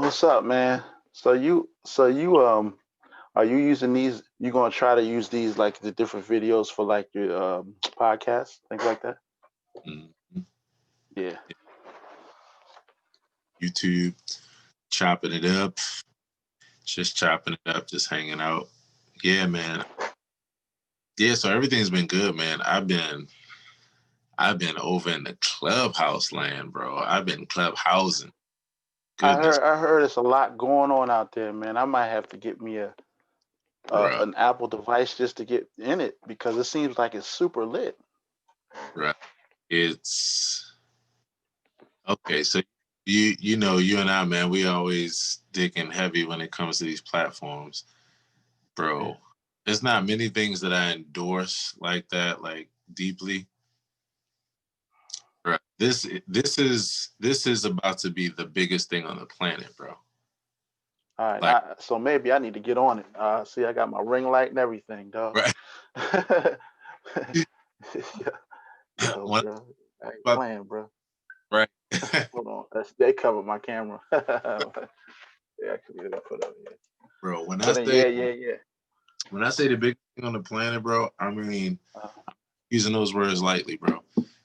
What's up, man? So you are you using these? You gonna try to use these like the different videos for like your podcasts, things like that? Mhm. Yeah. YouTube, chopping it up, just chopping it up, just hanging out. Yeah, man. Yeah, so everything's been good, man. I've been over in the clubhouse land, bro. I've been clubhousing. I Goodness, heard I heard it's a lot going on out there, man. I might have to get me a bro. an Apple device just to get in it because it seems like it's super lit. Bro. It's okay. So you know you and I, man, we always digging heavy when it comes to these platforms, Yeah. bro. There's not many things that I endorse like that, like deeply. Right. This is about to be the biggest thing on the planet, bro. All right. Like, So maybe I need to get on it. See, I got my ring light and everything, dog. right. Yo, One bro, I ain't about playing, bro. right. Hold on, they covered my camera. They actually did put up here. Bro, But then, yeah. when I say the biggest thing on the planet, bro, I mean Uh, using those words lightly, bro.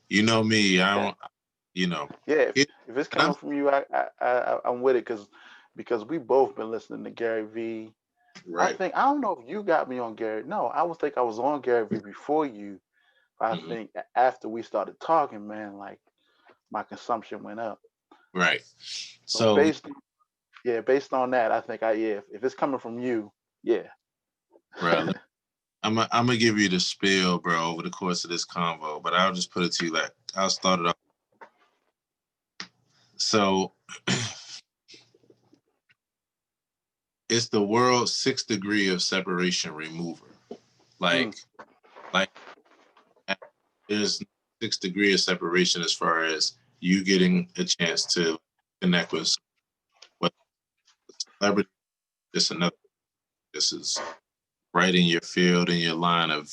You know me, I okay. don't you know. Yeah, It, if it's and I'm coming from you, I'm with it because we both been listening to Gary V. right. I don't know if you got me on Gary. No, I was think I was on Gary V before you. I Mhm. think after we started talking, man, like my consumption went up. Right. So So, based on that, I think if it's coming from you, yeah. bro, I'm gonna give you the spiel, bro, over the course of this convo, but I'll just put it to you like I'll start it off. So it's the world's sixth degree of separation remover. Mm, Like, like there's sixth degree of separation as far as you getting a chance to connect with what celebrity. Just another. This is right in your field, in your line of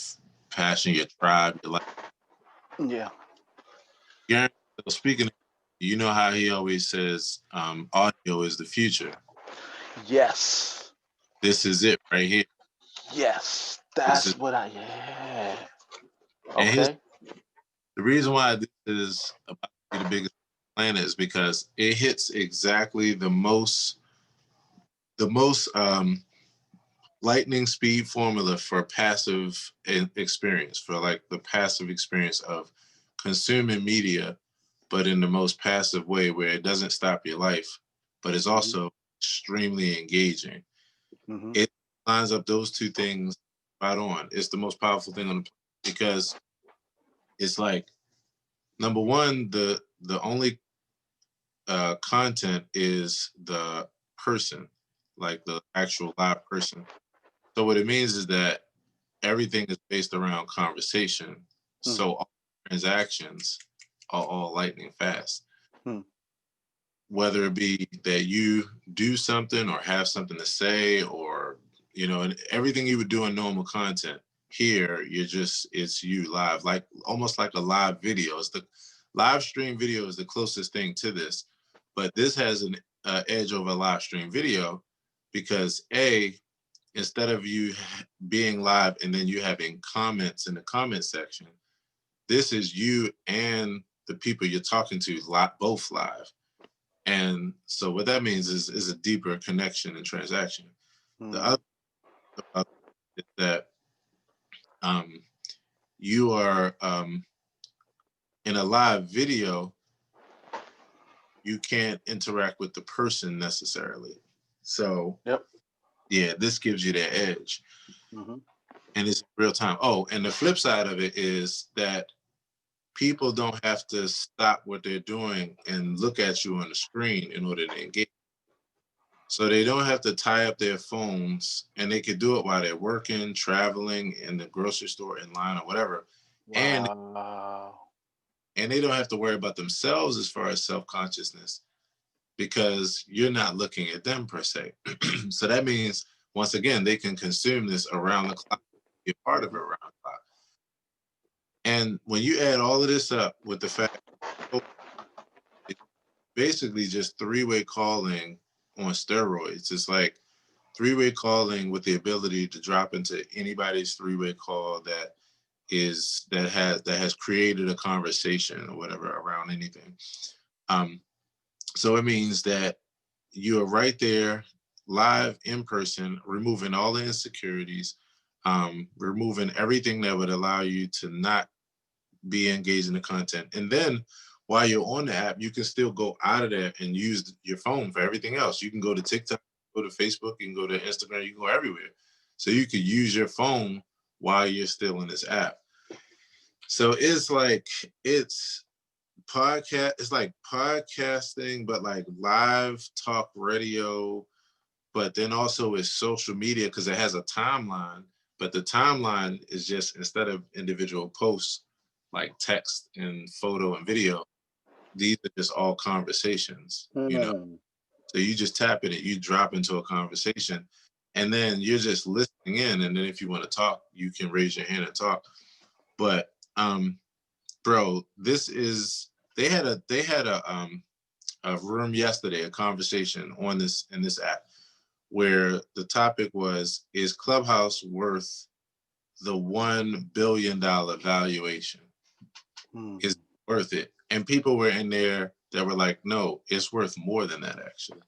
passion, your tribe, your life. yeah. Gary, so speaking, of, you know how he always says, audio is the future. Yes. This is it right here. Yes. This is That's what I yeah. and his Okay. the reason why this is about to be the biggest planet is because it hits exactly the most lightning speed formula for passive experience, for like the passive experience of consuming media, but in the most passive way where it doesn't stop your life, but it's Hmm. also extremely engaging. Hmm. It lines up those two things right on. It's the most powerful thing on the planet because it's like number one, the only content is the person, like the actual live person. So what it means is that everything is based around conversation. Mm, So all transactions are all lightning fast. mm, Whether it be that you do something or have something to say, or and everything you would do in normal content. Here, it's you live, like almost like a live video. It's the live stream video is the closest thing to this, but this has an edge over live stream video because instead of you being live and then you having comments in the comment section, this is you and the people you're talking to both live. And so what that means is a deeper connection and transaction. The mm. other about it is that um, you are in a live video, you can't interact with the person necessarily. So Yep. yeah, this gives you that edge. Hmm. And it's real time. Oh, and the flip side of it is that people don't have to stop what they're doing and look at you on the screen in order to engage. So they don't have to tie up their phones and they could do it while they're working, traveling, in the grocery store, in line, or whatever. And Wow. and they don't have to worry about themselves as far as self-consciousness because you're not looking at them per se. So that means once again they can consume this around the clock, be a part of it around the clock. And when you add all of this up with the fact, oh, it's basically just three-way calling on steroids. It's like three-way calling with the ability to drop into anybody's three-way call that has created a conversation or whatever around anything. Um, so it means that you are right there, live in person, removing all the insecurities, removing everything that would allow you to not be engaged in the content. And then while you're on the app, you can still go out of there and use your phone for everything else. You can go to TikTok, go to Facebook, you can go to Instagram, you can go everywhere. So you could use your phone while you're still in this app. So it's it's like podcasting, but like live talk radio, but then also it's social media because it has a timeline, but the timeline is just instead of individual posts like text and photo and video, these are just all conversations, you know. Mm. So you just tap in it, you drop into a conversation, and then you're just listening in. And then if you want to talk, you can raise your hand and talk. But bro, this is they had a room yesterday, a conversation on this in this app where the topic was, is Clubhouse worth the $1 billion valuation? Is Mm. it worth it? And people were in there that were like, no, it's worth more than that actually.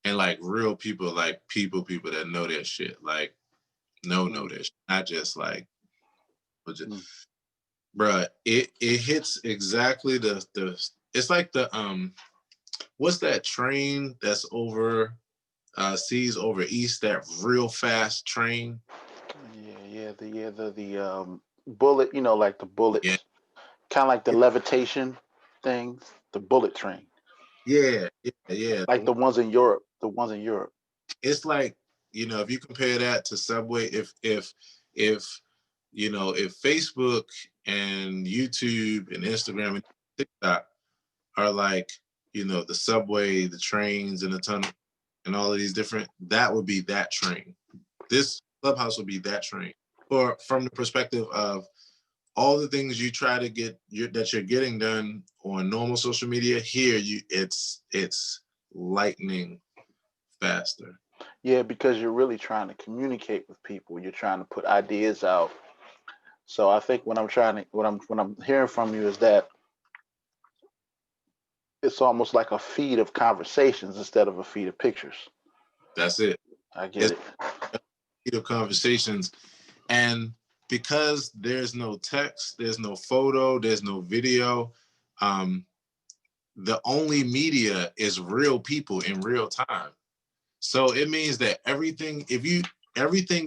And like real people, like people that know their shit, like know Mm. their shit, not just like, just, Mm. bruh, it hits exactly the it's like the what's that train that's over seas over east, that real fast train? The bullet, like the Yeah, bullets, kind of like the levitation things, the bullet train, yeah. like the ones in Europe, the ones in Europe. It's like, if you compare that to Subway, if if Facebook and YouTube and Instagram and TikTok are like, the subway, the trains and the tunnel and all of these different, that would be that train. This Clubhouse would be that train. Or from the perspective of all the things you try to that you're getting done on normal social media, here it's lightning faster. Yeah, because you're really trying to communicate with people. You're trying to put ideas out. So I think what I'm hearing from you is that it's almost like a feed of conversations instead of a feed of pictures. That's it. I get It's it. of conversations. And because there's no text, there's no photo, there's no video, um, the only media is real people in real time. So it means that everything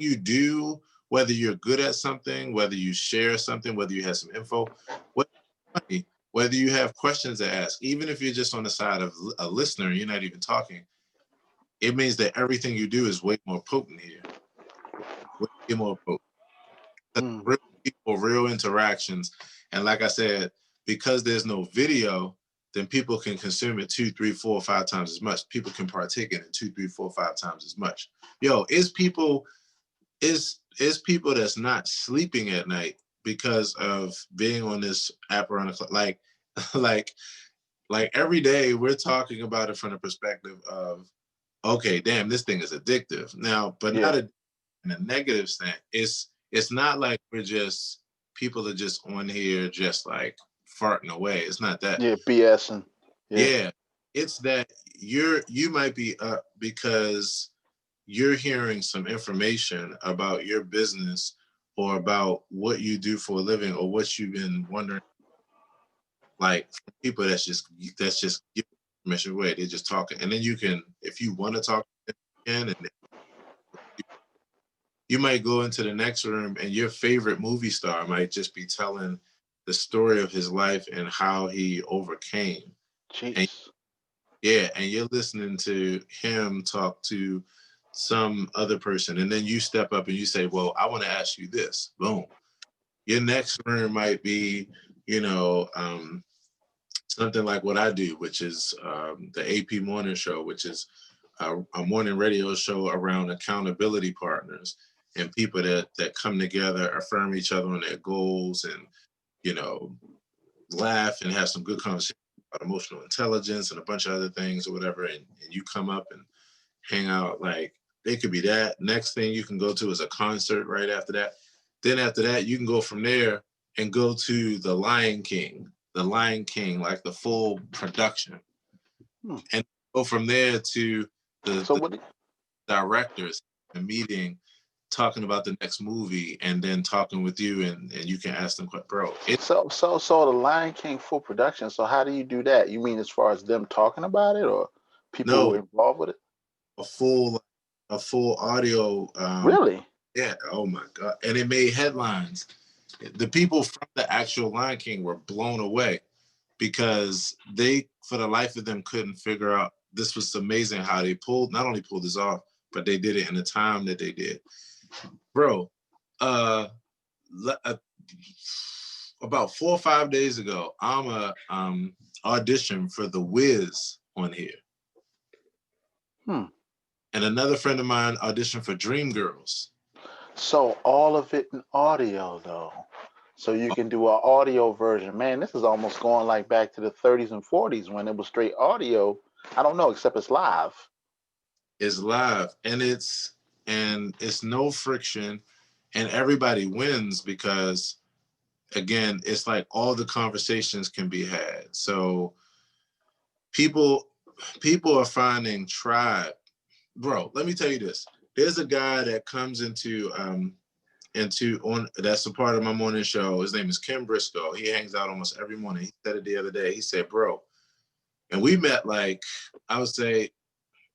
you do, whether you're good at something, whether you share something, whether you have some info, whether you have questions to ask, even if you're just on the side of a listener, you're not even talking, it means that everything you do is way more potent here. Way more potent. Mm. Real people, real interactions. And like I said, because there's no video, then people can consume it 2, 3, 4, 5 times as much. People can partake in it 2, 3, 4, 5 times as much. Yo, is people that's not sleeping at night because of being on this app around the clock. Like like every day we're talking about it from the perspective of, okay, damn, this thing is addictive. Now, but not Yeah. in a negative sense. It's not like we're just people are just on here just like farting away. It's not that. Yeah. BSing. Yeah. Yeah, it's that you might be up because you're hearing some information about your business or about what you do for a living or what you've been wondering, like from people that's just giving information away. They're just talking, and then you can, if you want to talk, again, and you might go into the next room and your favorite movie star might just be telling the story of his life and how he overcame. And Jeez. yeah, and you're listening to him talk to some other person, and then you step up and you say, well, I want to ask you this. Boom. Your next room might be, you know, something like what I do, which is the AP Morning Show, which is a morning radio show around accountability partners and people that come together, affirm each other on their goals, and laugh and have some good conversation about emotional intelligence and a bunch of other things or whatever, and you come up and hang out, like it could be that. Next thing you can go to is a concert right after that. Then after that, you can go from there and go to the Lion King, like the full production, Hmm. and go from there to So the what? directors, a meeting, talking about the next movie, and then talking with you, and you can ask them, bro. It's So the Lion King full production. So how do you do that? You mean as far as them talking about it, or people no involved with it? a full audio. Really? Yeah. Oh my god! And it made headlines. The people from the actual Lion King were blown away because they, for the life of them, couldn't figure out. This was amazing how they not only pulled this off, but they did it in the time that they did. Bro, uh, about 4 or 5 days ago, I'm a audition for The Wiz on here. Hmm. And another friend of mine auditioned for Dreamgirls. So all of it in audio though. So you can do an audio version. Man, this is almost going like back to the 30s and 40s when it was straight audio. I don't know, except it's live. It's live, and it's no friction, and everybody wins because, again, it's like all the conversations can be had. So people are finding tribe. Bro, let me tell you this. There's a guy that comes into on that's a part of my morning show. His name is Kim Briscoe. He hangs out almost every morning. He said it the other day. He said, bro, and we met, like, I would say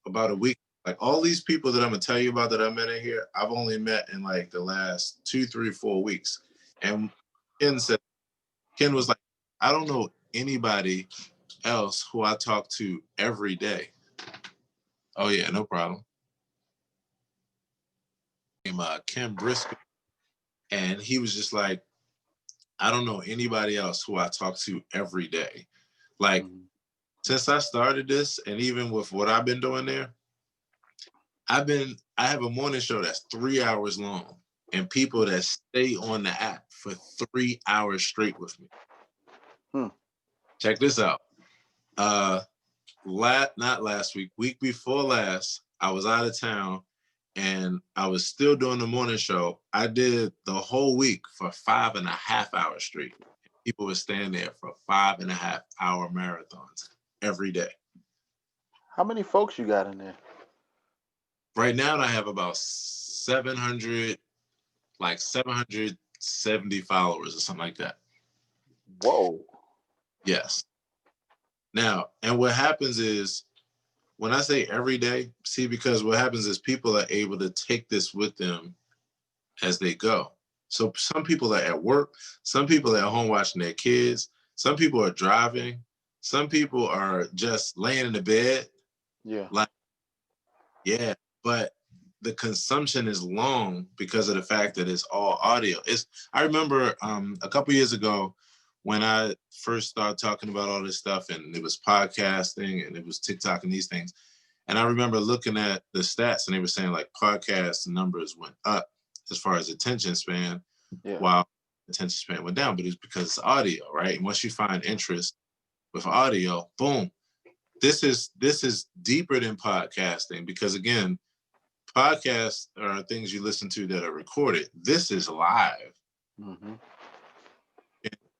about a week. Like, all these people that I'm gonna tell you about that I met in here, I've only met in like the last 2, 3, 4 weeks. And Ken was like, I don't know anybody else who I talk to every day. Oh yeah, no problem. Ken Briscoe, and he was just like, I don't know anybody else who I talk to every day. Like, Mhm. since I started this, and even with what I've been doing there, I have a morning show that's 3 hours long, and people that stay on the app for 3 hours straight with me. Hmm. Check this out. Uh, not last week before last, I was out of town, and I was still doing the morning show. I did the whole week for 5.5 hours straight. People were staying there for 5.5 hour marathons every day. How many folks you got in there? Right now, I have about 770 followers or something like that. Whoa. Yes. Now, and what happens is, when I say every day, see, because what happens is people are able to take this with them as they go. So some people are at work, some people are at home watching their kids, some people are driving, some people are just laying in the bed. Yeah. Like, yeah, but the consumption is long because of the fact that it's all audio. I remember a couple years ago when I first started talking about all this stuff, and it was podcasting and it was TikTok and these things. And I remember looking at the stats, and they were saying like podcast numbers went up as far as attention span, Yeah. while attention span went down. But it's because it's audio, right? And once you find interest with audio, boom. This is deeper than podcasting, because, again, podcasts are things you listen to that are recorded. This is live. Mm-hmm.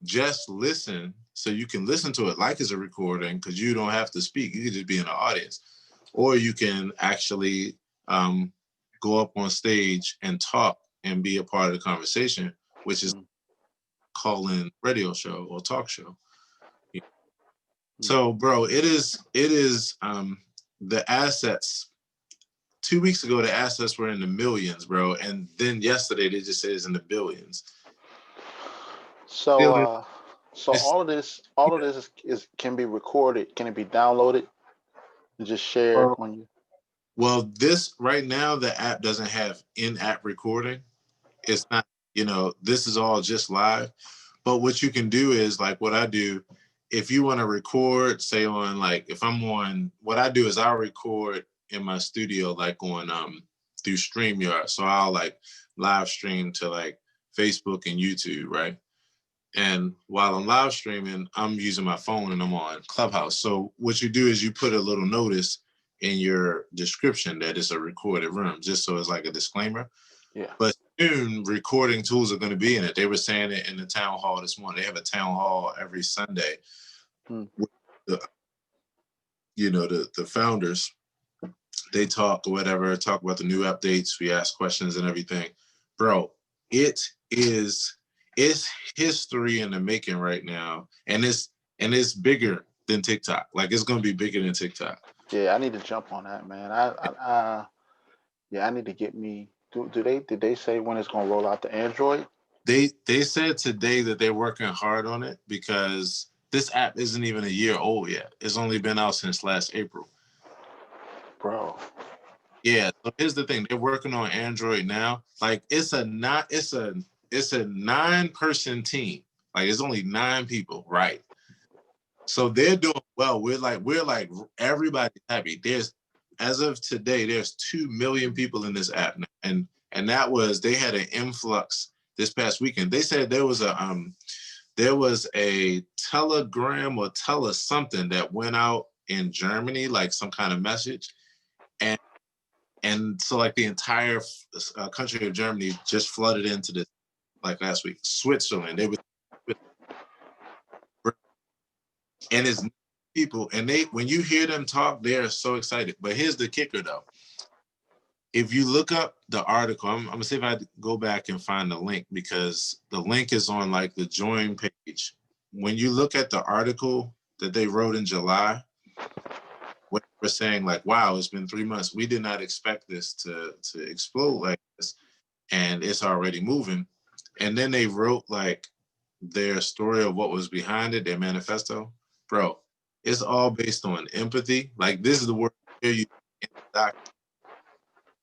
Just listen, so you can listen to it like it's a recording, because you don't have to speak. You can just be in the audience. Or you can actually go up on stage and talk and be a part of the conversation, which is call-in radio show or talk show. So, bro, it is the assets. 2 weeks ago, the assets were in the millions, bro, and then yesterday they just said it's in the billions. So so It's, all of this is can be recorded. Can it be downloaded and just shared on you? well, this right now, the app doesn't have in-app recording. It's not, this is all just live. But what you can do is, like what I do, if you want to record, say on, like, if I'm on, what I do is I'll record in my studio, like on through StreamYard. So I'll like live stream to like Facebook and YouTube, right? And while I'm live streaming, I'm using my phone and I'm on Clubhouse. So what you do is you put a little notice in your description that it's a recorded room, just so it's like a disclaimer. Yeah. But soon recording tools are going to be in it. They were saying it in the town hall this morning. They have a town hall every Sunday. With the, the founders, they talk or whatever, talk about the new updates. We ask questions and everything. Bro, it's history in the making right now. And it's bigger than TikTok. Like it's going to be bigger than TikTok. Yeah, I need to jump on that, man. Yeah, I need to get me. Did they say when it's gonna roll out to Android? They said today that they're working hard on it because this app isn't even a year old yet. It's only been out since last April. Bro. Yeah. So here's the thing: they're working on Android now. Like it's a 9-person team. Like it's only 9 people, right? So they're doing well. We're like everybody's happy. As of today, there's 2 million people in this app, and that was they had an influx this past weekend. They said there was a telegram or something that went out in Germany, like some kind of message, and so like the entire country of Germany just flooded into this like last week. Switzerland, and it's people, and when you hear them talk, they are so excited. But here's the kicker, though. If you look up the article, I'm gonna see if I go back and find the link because the link is on like the join page. When you look at the article that they wrote in July, what we're saying like, wow, it's been 3 months. We did not expect this to explode like this, and it's already moving. And then they wrote like their story of what was behind it, their manifesto. Bro, it's all based on empathy. Like this is the word you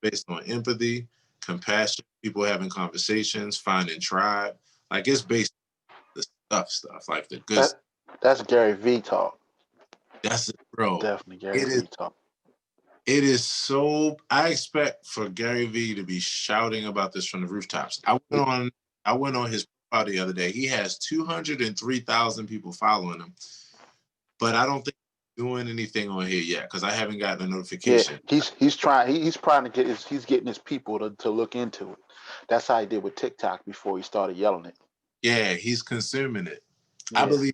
based on empathy, compassion, people having conversations, finding tribe. Like it's based on the stuff, like the good stuff. That's Gary V talk. That's it, bro. Definitely Gary V talk. It is so. I expect for Gary V to be shouting about this from the rooftops. I went on his profile the other day. He has 203,000 people following him, but I don't think he's doing anything on here yet because I haven't gotten a notification. Yeah, he's trying. He's trying to he's getting his people to look into it. That's how he did with TikTok before he started yelling it. Yeah, he's consuming it. Yeah. I believe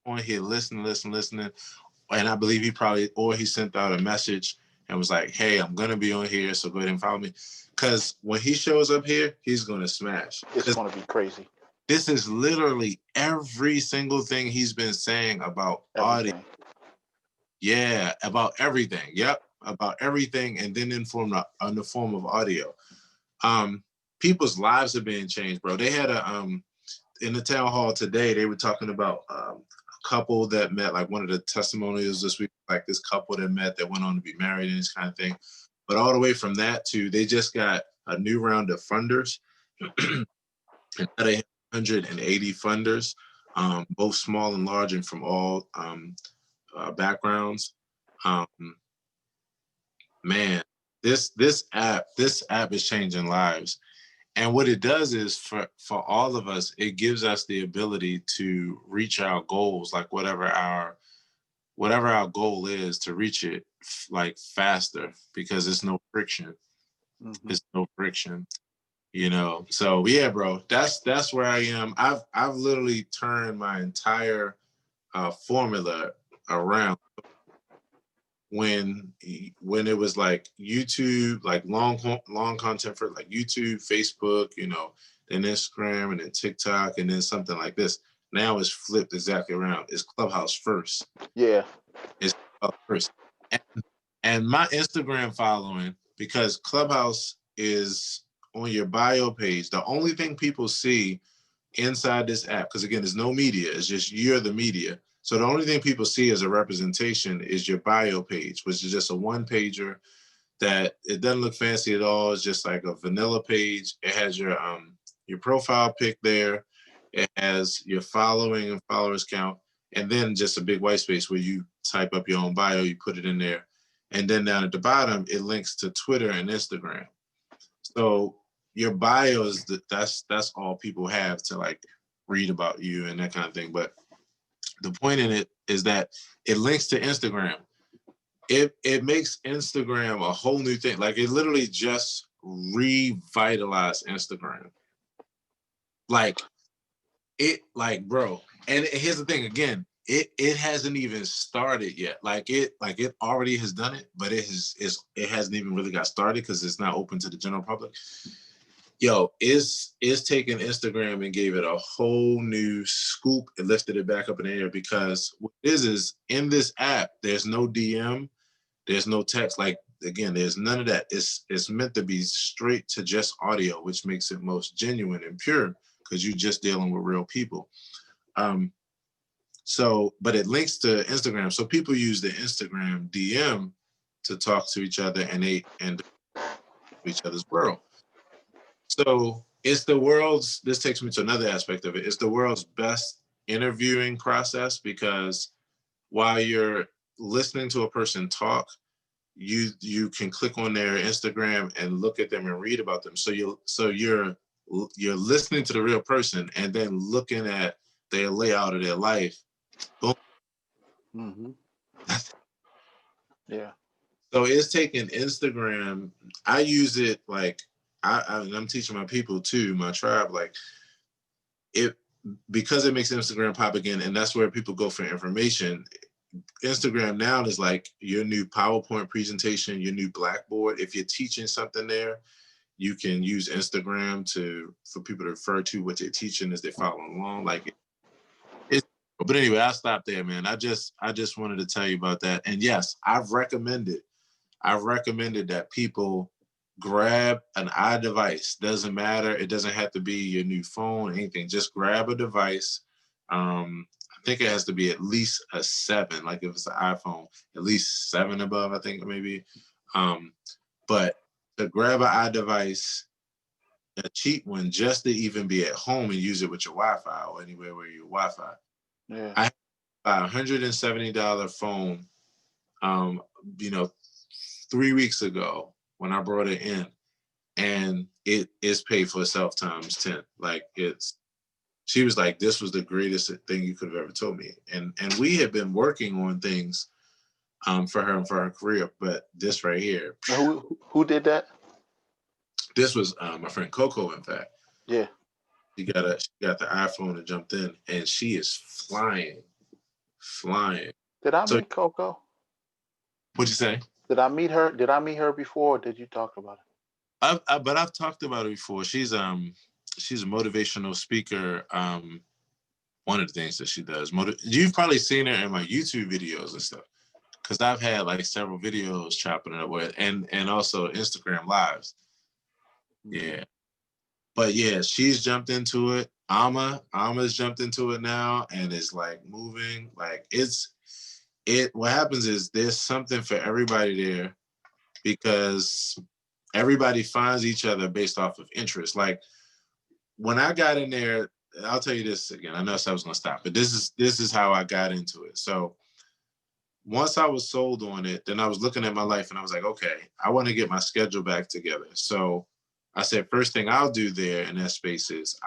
on here listening, and I believe he sent out a message and was like, "Hey, I'm gonna be on here, so go ahead and follow me." Because when he shows up here, he's gonna smash. It's gonna be crazy. This is literally every single thing he's been saying about everything. Audio. Yeah, about everything. Yep, about everything, and then in the form of audio. People's lives are being changed, bro. They had in the town hall today, they were talking about a couple that met, like one of the testimonials this week, like this couple that met that went on to be married and this kind of thing. But all the way from that to they just got a new round of funders. And they have 180 funders, both small and large and from all backgrounds. Man, this app is changing lives. And what it does is for all of us, it gives us the ability to reach our goals, like whatever our goal is, to reach it like faster because there's no friction. Mm-hmm. There's no friction, So yeah, bro, that's where I am. I've literally turned my entire formula around. When it was like YouTube, like long content for like YouTube, Facebook, then Instagram, and then TikTok, and then something like this. Now it's flipped exactly around. It's Clubhouse first. Yeah. It's Clubhouse first. And my Instagram following, because Clubhouse is on your bio page, the only thing people see inside this app, because again, there's no media, it's just you're the media. So the only thing people see as a representation is your bio page, which is just a one-pager that it doesn't look fancy at all. It's just like a vanilla page. It has your profile pic there. It has your following and followers count, and then just a big white space where you type up your own bio, you put it in there. And then down at the bottom, it links to Twitter and Instagram. So your bio is that's all people have to like read about you and that kind of thing. But the point in it is that it links to Instagram. It makes Instagram a whole new thing. Like it literally just revitalized Instagram. Like bro. And here's the thing again, it hasn't even started yet. Like it already has done it, but it hasn't even really got started because it's not open to the general public. Yo, it's taking Instagram and gave it a whole new scoop and lifted it back up in the air, because what it is in this app, there's no DM, there's no text. Like again, there's none of that. It's meant to be straight to just audio, which makes it most genuine and pure because you're just dealing with real people. So, but it links to Instagram. So people use the Instagram DM to talk to each other and each other's world. So it's the world's, this takes me to another aspect of it. It's the world's best interviewing process, because while you're listening to a person talk, you can click on their Instagram and look at them and read about them. So you're listening to the real person and then looking at their layout of their life. Boom. Mm-hmm. Yeah. So it's taking Instagram. I use it like I'm teaching my people too, my tribe, like it, because it makes Instagram pop again, and that's where people go for information. Instagram now is like your new PowerPoint presentation, your new Blackboard. If you're teaching something there, you can use Instagram for people to refer to what they're teaching as they're following along. Like but anyway, I'll stop there, man. I just wanted to tell you about that. And yes, I've recommended that people grab an iDevice. Doesn't matter. It doesn't have to be your new phone, anything. Just grab a device. I think it has to be at least a 7. Like if it's an iPhone, at least 7 above, I think maybe. But to grab an iDevice, a cheap one, just to even be at home and use it with your Wi-Fi or anywhere where your Wi-Fi. Yeah. I have a $170 phone, 3 weeks ago when I brought it in, and it is paid for itself times 10. Like she was like, this was the greatest thing you could have ever told me. And we had been working on things for her and for her career, but this right here. Who did that? This was my friend Coco, in fact. Yeah. She got the iPhone and jumped in, and she is flying. Did I meet Coco? What'd you say? Did I meet her? Did I meet her before? Or did you talk about it? I've talked about it before. She's a motivational speaker. One of the things that she does. You've probably seen her in my YouTube videos and stuff, because I've had like several videos chopping it up with, and also Instagram lives. Yeah. But yeah, she's jumped into it. Alma's jumped into it now, and it's like moving. Like what happens is there's something for everybody there, because everybody finds each other based off of interest. Like when I got in there, I'll tell you this again. I know I was gonna stop, but this is how I got into it. So once I was sold on it, then I was looking at my life and I was like, okay, I want to get my schedule back together. So I said, first thing I'll do there in that space is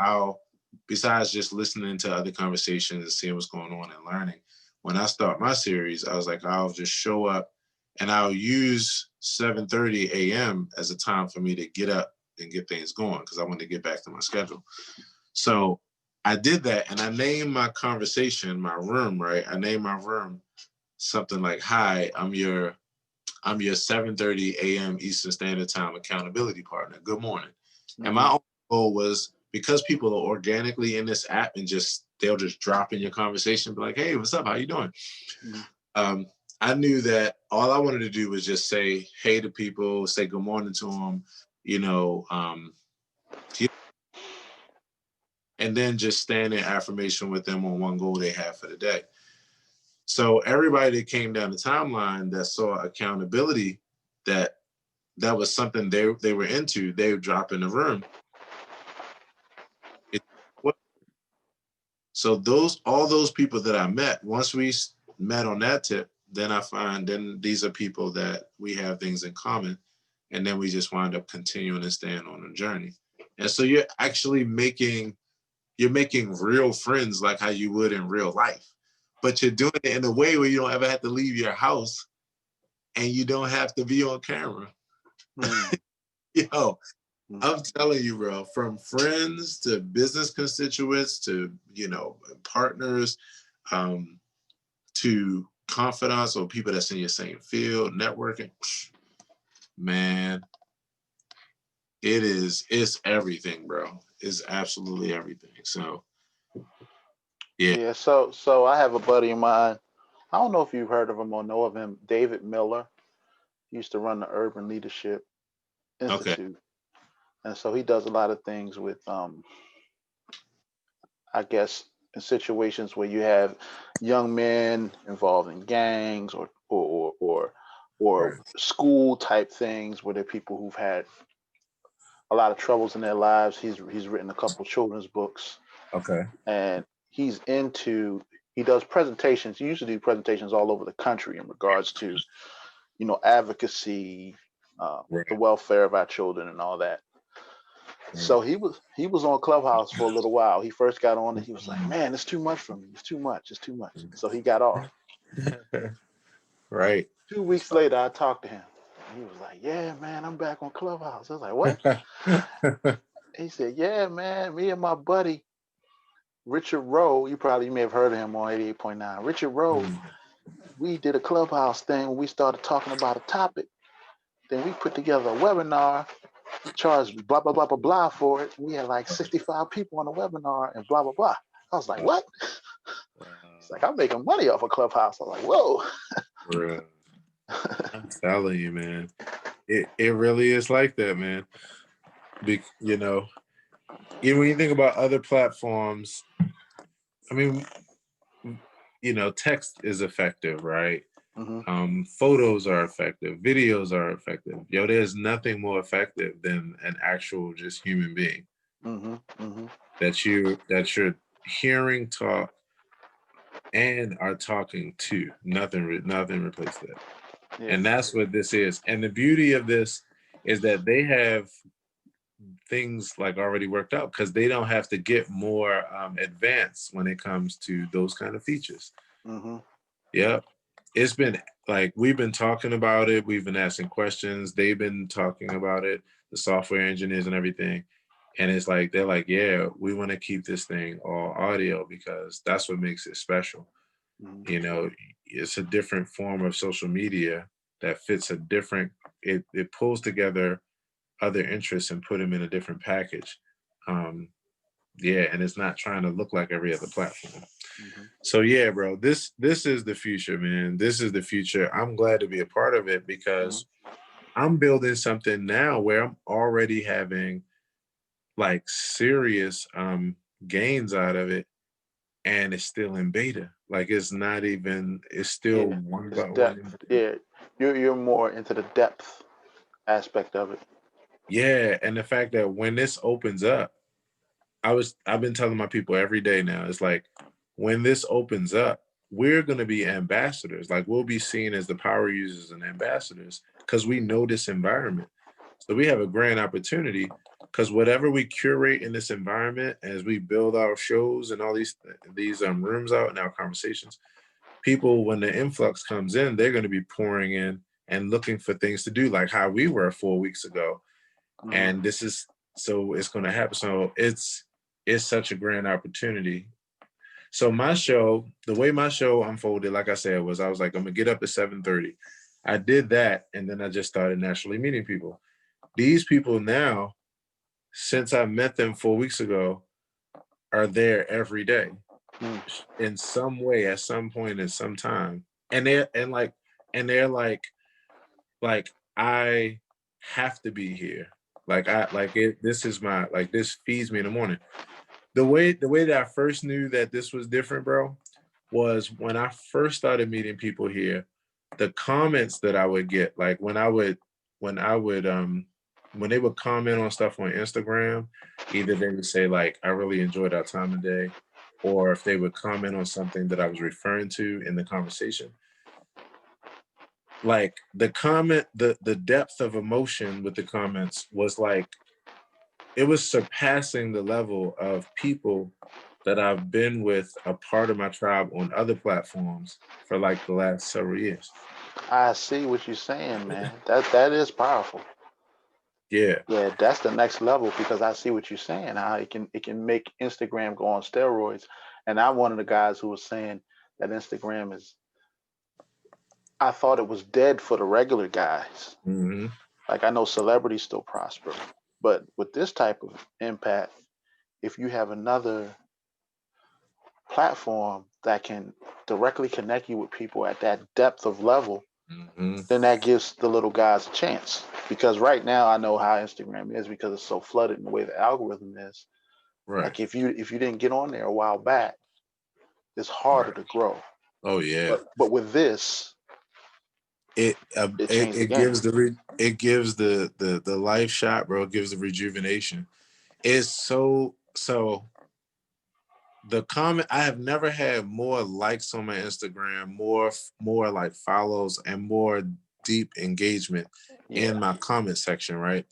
besides just listening to other conversations and seeing what's going on and learning, when I start my series, I was like, I'll just show up and I'll use 7:30 a.m. as a time for me to get up and get things going, because I wanted to get back to my schedule. So I did that, and I named my conversation, my room, right? I named my room something like, hi, I'm your 7:30 a.m. Eastern Standard Time accountability partner. Good morning. Mm-hmm. And my own goal was, because people are organically in this app and they'll just drop in your conversation, be like, hey, what's up? How you doing? Mm-hmm. I knew that all I wanted to do was just say hey to people, say good morning to them, and then just stand in affirmation with them on one goal they have for the day. So everybody that came down the timeline that saw accountability, that was something they were into, they would drop in the room. So all those people that I met, once we met on that tip, then these are people that we have things in common, and then we just wind up continuing to stand on a journey. And so you're actually making you're making real friends like how you would in real life, but you're doing it in a way where you don't ever have to leave your house and you don't have to be on camera. Yo, I'm telling you, bro, from friends to business constituents to, you know, partners, to confidants or people that's in your same field, networking, man, it's everything, bro. It's absolutely everything. So, yeah. Yeah, so I have a buddy of mine. I don't know if you've heard of him or know of him, David Miller. He used to run the Urban Leadership Okay. Institute. And so he does a lot of things with I guess in situations where you have young men involved in gangs or Right. school type things where they're people who've had a lot of troubles in their lives. He's written a couple children's books, Okay. and he does presentations. He usually do presentations all over the country in regards to advocacy, Right. the welfare of our children, and all that. Right. So he was on Clubhouse for a little while. He first got on and he was like, "Man, it's too much for me. It's too much. It's too much." So he got off. Right. 2 weeks later, I talked to him. And he was like, "Yeah, man, I'm back on Clubhouse." I was like, "What?" He said, "Yeah, man, me and my buddy Richard Rowe. You may have heard of him on 88.9. Richard Rowe. We did a Clubhouse thing when we started talking about a topic. Then we put together a webinar. We charged blah blah blah blah blah for it. We had like 65 people on the webinar and blah blah blah." I was like, "What?" He's like, "I'm making money off of Clubhouse." I was like, "Whoa." Bro, I'm telling you, man. It really is like that, man. You know, even when you think about other platforms, I mean, you know, text is effective, right? Photos are effective, videos are effective. Yo, there's nothing more effective than an actual just human being that you're hearing talk and are talking to. Nothing replaces that. Yeah. And that's what this is. And the beauty of this is that they have things like already worked out because they don't have to get more advanced when it comes to those kind of features. Yep. It's been like we've been talking about it. We've been asking questions. They've been talking about it, the software engineers and everything. And it's like, they're like, yeah, we want to keep this thing all audio because that's what makes it special. You know, it's a different form of social media that fits it pulls together other interests and put them in a different package. Yeah, and it's not trying to look like every other platform. So yeah, bro, this is the future, man. This is the future. I'm glad to be a part of it because I'm building something now where I'm already having like serious gains out of it, and it's still in beta. Like it's not even. It's still one It's by one. depth. Yeah, you're more into the depth aspect of it. Yeah, and the fact that when this opens up, I've been telling my people every day now, it's like when this opens up, we're gonna be ambassadors. Like we'll be seen as the power users and ambassadors because we know this environment. So we have a grand opportunity because whatever we curate in this environment as we build our shows and all these rooms out and our conversations, people when the influx comes in, they're gonna be pouring in and looking for things to do, like how we were 4 weeks ago. And this is so it's gonna happen. So it's such a grand opportunity. So my show, the way my show unfolded, like I said, was I was like, I'm gonna get up at 7:30. I did that, and then I just started naturally meeting people. These people now, since I met them 4 weeks ago, are there every day in some way, at some point, in some time. And they're like I have to be here. Like I like it. This is my like this feeds me in the morning. The way that I first knew that this was different, bro, was when I first started meeting people here. The comments that I would get, like when they would comment on stuff on Instagram, either they would say like, "I really enjoyed our time today," or if they would comment on something that I was referring to in the conversation, like the comment, the depth of emotion with the comments was like it was surpassing the level of people that I've been with a part of my tribe on other platforms for like the last several years. I see what you're saying, man. That is powerful. Yeah. Yeah, that's the next level because I see what you're saying. How it can make Instagram go on steroids. And I'm one of the guys who was saying that Instagram is. I thought it was dead for the regular guys. Mm-hmm. Like I know celebrities still prosper, but with this type of impact, if you have another platform that can directly connect you with people at that depth of level, Mm-hmm. then that gives the little guys a chance. Because right now I know how Instagram is because it's so flooded in the way the algorithm is. Right. Like if you didn't get on there a while back, it's harder Right. to grow. Oh yeah. But with this, it changed the It game. gives it gives the life shot, bro. It gives the rejuvenation. It's so the comment, I have never had more likes on my Instagram, more like follows and more deep engagement in Yeah, my comment section, right?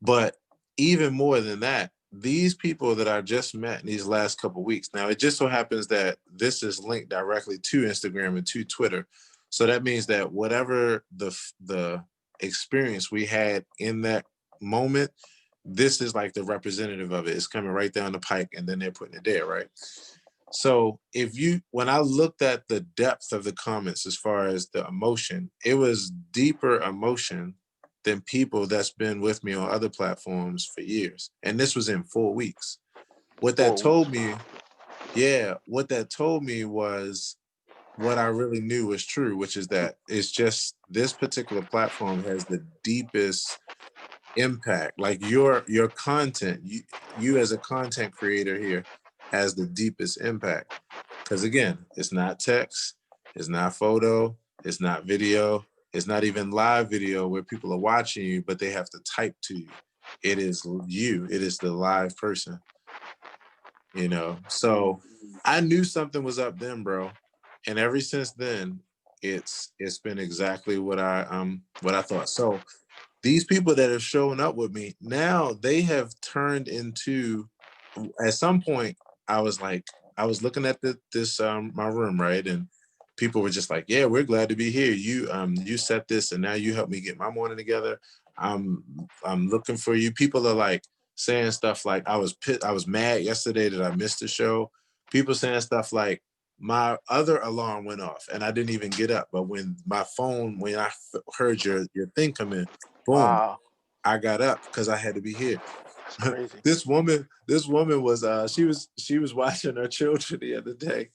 But even more than that, these people that I just met in these last couple of weeks. Now, it just so happens that this is linked directly to Instagram and to Twitter. So that means that whatever the experience we had in that moment, this is like the representative of it. It's coming right down the pike, and then they're putting it there, right? So when I looked at the depth of the comments as far as the emotion, it was deeper emotion than people that's been with me on other platforms for years. And this was in 4 weeks. What that 4 weeks. told me, yeah, what that told me was what I really knew was true, which is that it's just this particular platform has the deepest impact. Like your content, you as a content creator here has the deepest impact. Because again, it's not text, it's not photo, it's not video, it's not even live video where people are watching you, but they have to type to you. It is you, it is the live person, you know. Mm. So I knew something was up then, bro. And ever since then, it's been exactly what I thought. So these people that have shown up with me now, they have turned into, at some point I was like, I was looking at this my room, right, and people were just like, yeah, we're glad to be here. You set this and now you helped me get my morning together. I'm looking for you. People are like saying stuff like, I was mad yesterday that I missed the show. People saying stuff like, my other alarm went off and I didn't even get up, but when I heard your thing come in, boom, Wow, I got up because I had to be here. that's crazy. This woman was she was watching her children the other day.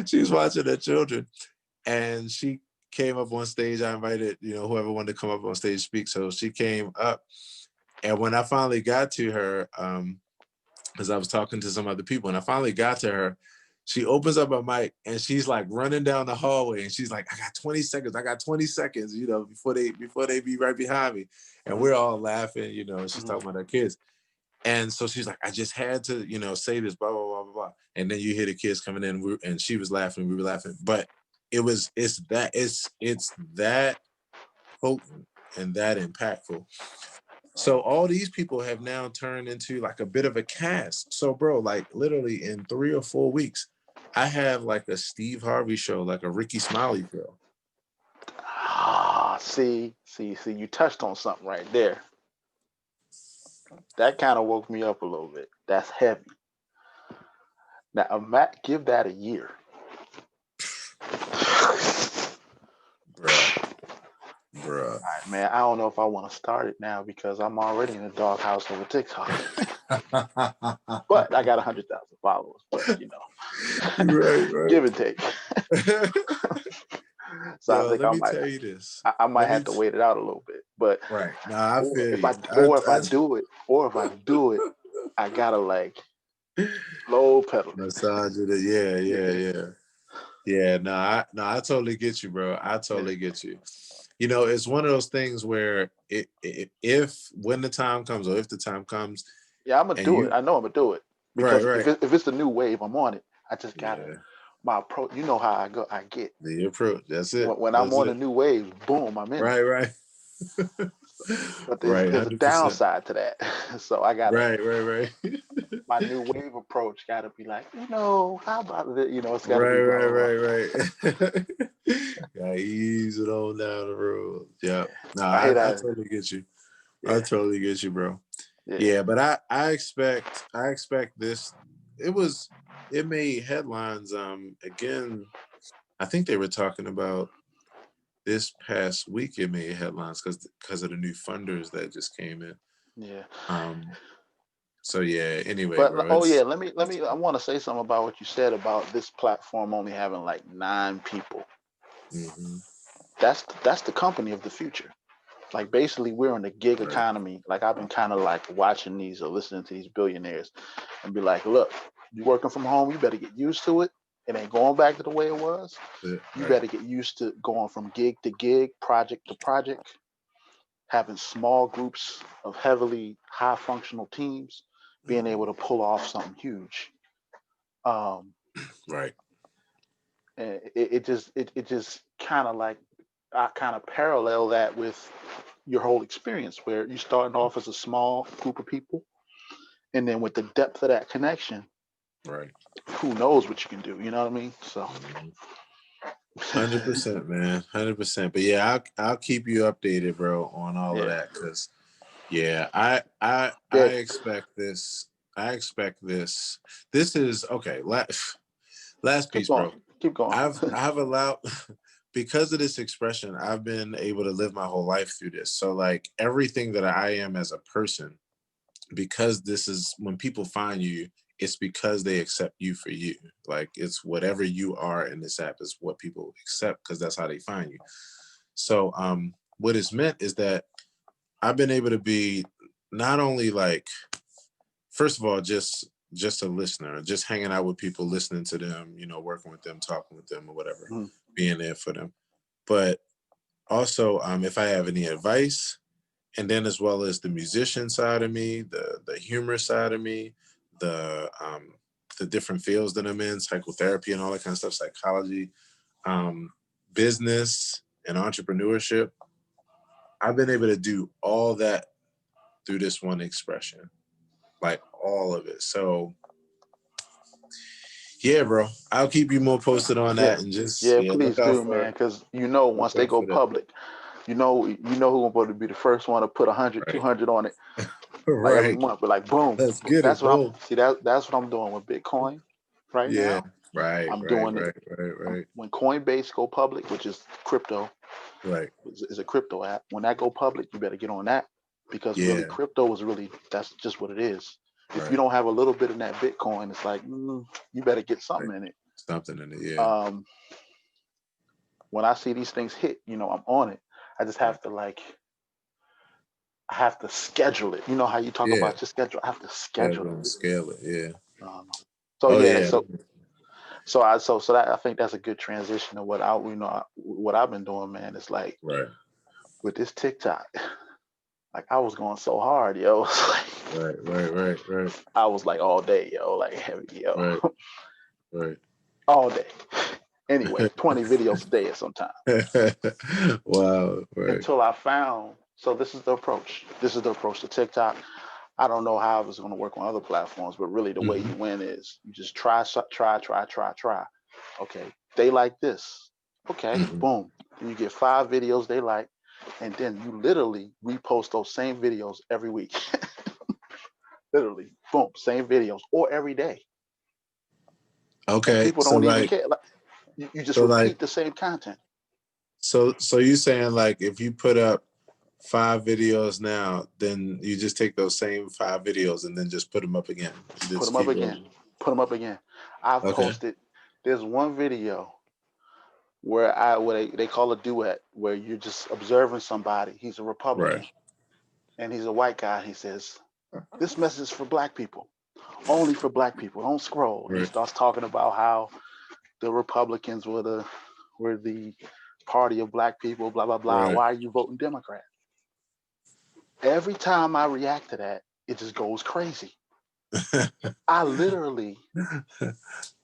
She was watching her children and she came up on stage. I invited, whoever wanted to come up on stage to speak. So she came up. And when I finally got to her, because I was talking to some other people, and I finally got to her, she opens up her mic and she's like running down the hallway and she's like, I got 20 seconds. I got 20 seconds, before they be right behind me. And we're all laughing, she's Mhm. talking about her kids. And so she's like, I just had to, say this, blah, blah, blah, blah, blah. And then you hear the kids coming in and she was laughing, we were laughing. But it's that potent and that impactful. So all these people have now turned into like a bit of a cast. So bro, like literally in 3 or 4 weeks, I have like a Steve Harvey show, like a Ricky Smiley show. See, you touched on something right there. That kind of woke me up a little bit. That's heavy. Now, Matt, give that a year. Bruh, bruh. All right, man, I don't know if I want to start it now because I'm already in the doghouse over TikTok. But I got 100,000 followers. But Right, right. give and take. So I Yo, think let me tell you this. I might Let me have to wait it out a little bit. But right. Nah, I or feel if you. I or if I do it, I gotta like slow pedal it. Massage it. Yeah, yeah, Yeah, yeah. Yeah, I totally get you, bro. I yeah, totally get you. It's one of those things where if when the time comes, or if the time comes, yeah. I'm gonna and do it. you I know I'm gonna do it right, because right, if it's the new wave, I'm on it. I just gotta yeah, my approach. You know how I get the approach. That's it. when I'm That's on the it. new wave. Boom, I'm in it. Right, right. But Right, there's a 100%. downside to that. So I gotta Right. my new wave approach gotta be like, how about it? It's gotta be blah blah blah. Right. Gotta ease it on down the road. Yeah. Yeah. No, I I hate that. totally get you. I Yeah, totally get you, bro. yeah, Yeah, but I expect this. It made headlines. Again, I think they were talking about this past week. It made headlines because of the new funders that just came in. yeah. Um. So yeah. Anyway, But bro, oh yeah, it's. let me. I want to say something about what you said about this platform only having like 9 people. Mhm. That's the company of the future. Like basically, we're in the gig Right. economy. Like I've been kind of like watching these or listening to these billionaires, and be like, look, you working from home, you better get used to it. It ain't going back to the way it was. You Right. better get used to going from gig to gig, project to project, having small groups of heavily high functional teams, being able Mhm. to pull off something huge. Um, Right. and it just kind of like I kind of parallel that with your whole experience where you starting off as a small group of people, and then with the depth of that connection, Right. who knows what you can do? You know what I mean? So 100%, man. 100%. But yeah, I'll keep you updated, bro, on all of yeah, that. Cause yeah, I yeah. expect this. I expect this. This is okay. Last Keep piece, going, bro. keep going. I've allowed because of this expression, I've been able to live my whole life through this. So like everything that I am as a person, because this is when people find you, it's because they accept you for you. Like it's whatever you are in this app is what people accept because that's how they find you. So what it's meant is that I've been able to be not only like, first of all, just a listener, just hanging out with people, listening to them, working with them, talking with them or whatever, Mhm. being there for them. But also if I have any advice, and then as well as the musician side of me, the humor side of me, the different fields that I'm in, psychotherapy and all that kind of stuff, psychology, um, business and entrepreneurship. I've been able to do all that through this one expression, like all of it. So yeah, bro, I'll keep you more posted on Yeah, that, and just yeah. yeah, Please do, man, because look once they out go for that. public, who's going to be the first one to put 100, Right, 200 on it, like every right. month. But like, boom, Let's get it. that's what I'm Boom. see. That's what I'm doing with Bitcoin right Yeah. now. Right. I'm Right. doing it. Right. Right. Right. When Coinbase go public, which is crypto, Right. is a crypto app. When that go public, you better get on that because really, Yeah. crypto is really that's just what it is. If you Right. don't have a little bit in that Bitcoin, it's like you better get Right. something in it. Something in it. Yeah. Um, when I see these things hit, I'm on it. I just Right. have to I have to schedule it. You know how you talk Yeah. about your schedule? I have to Gotta schedule go it. and scale it. Yeah. Um, so Oh yeah, yeah. so that I think that's a good transition to what I've been doing, man. It's like Right. with this TikTok, like I was going so hard, yo. It's Right. like Right. Right. Right. I was like all day, yo, like heavy, yo, Right. Right. all day. Anyway, 20 videos a day at some time Wow. Right. until I found. So this is the approach. This is the approach to TikTok. I don't know how it's going to work on other platforms, but really the way Hmm. you win is you just try. Okay, they like this. Okay, Hmm. boom. Then you get 5 videos they like, and then you literally repost those same videos every week. Literally, boom, same videos or every day, and Okay. people don't even care. Like you just So like, repeat the same content. so you saying like if you put up 5 videos now, then you just take those same 5 videos and then just put them up again. You Put just them up keep again. rolling. Put them up again. I've Okay. posted. There's one video where they call a duet where you're just observing somebody. He's a Right. Republican and he's a white guy. He says, "This message is for black people, only for black people. Don't scroll." And he Right. starts talking about how the Republicans were the party of black people. Blah blah blah. Right. Why are you voting Democrat? Every time I react to that, it just goes crazy. I literally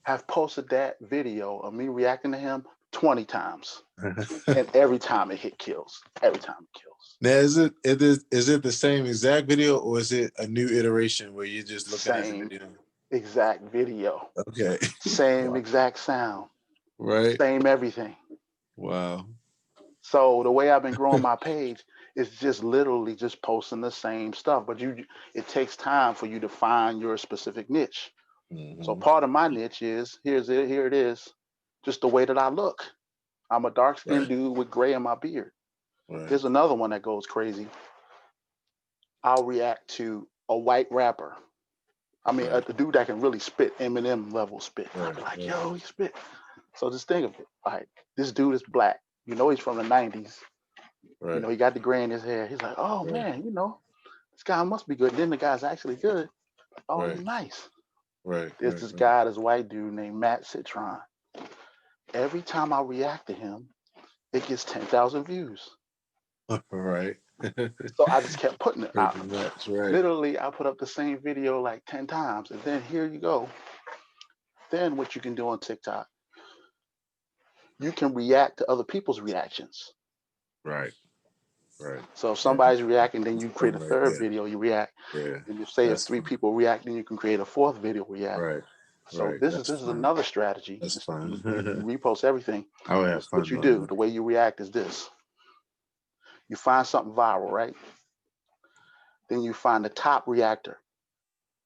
have posted that video of me reacting to him 20 times. And every time it hit kills. Every time it kills. Now, is it the same exact video, or is it a new iteration where you're just looking at the Same video? exact video, Okay. same Wow. exact sound, Right. same everything. Wow. So the way I've been growing my page is just literally just posting the same stuff. But it takes time for you to find your specific niche. So Mm-hmm. part of my niche is here it is, just the way that I look. I'm a dark skinned Right. dude with gray in my beard. Right. Here's another one that goes crazy. I'll react to a white rapper. I mean, Right. a dude that can really spit, Eminem level spit. I'll Right. be like, Right. yo, he spit. So just think of it. All right, this dude is black. You know he's from the 90s. You Right. know, he got the gray in his hair. He's like, oh Right. man, this guy must be good. And then the guy's actually good. Oh, Right. nice. Right. There's Right. this guy, this white dude named Matt Citron. Every time I react to him, it gets 10,000 views. Right. So I just kept putting it out. Pretty much. Right. Literally, I put up the same video like 10 times. And then here you go. Then what you can do on TikTok, you can react to other people's reactions. Right. Right. So if Yeah. somebody's reacting, then you That's create fun a right third there. video, you react. Yeah. And you say if That's three fun. people react, then you can create a fourth video react. Right. So Right. this That's is fun. another strategy. That's You, fun. you repost everything. I would And have this is what fun you doing do. that. The way you react is this. You find something viral, right? Then you find the top reactor,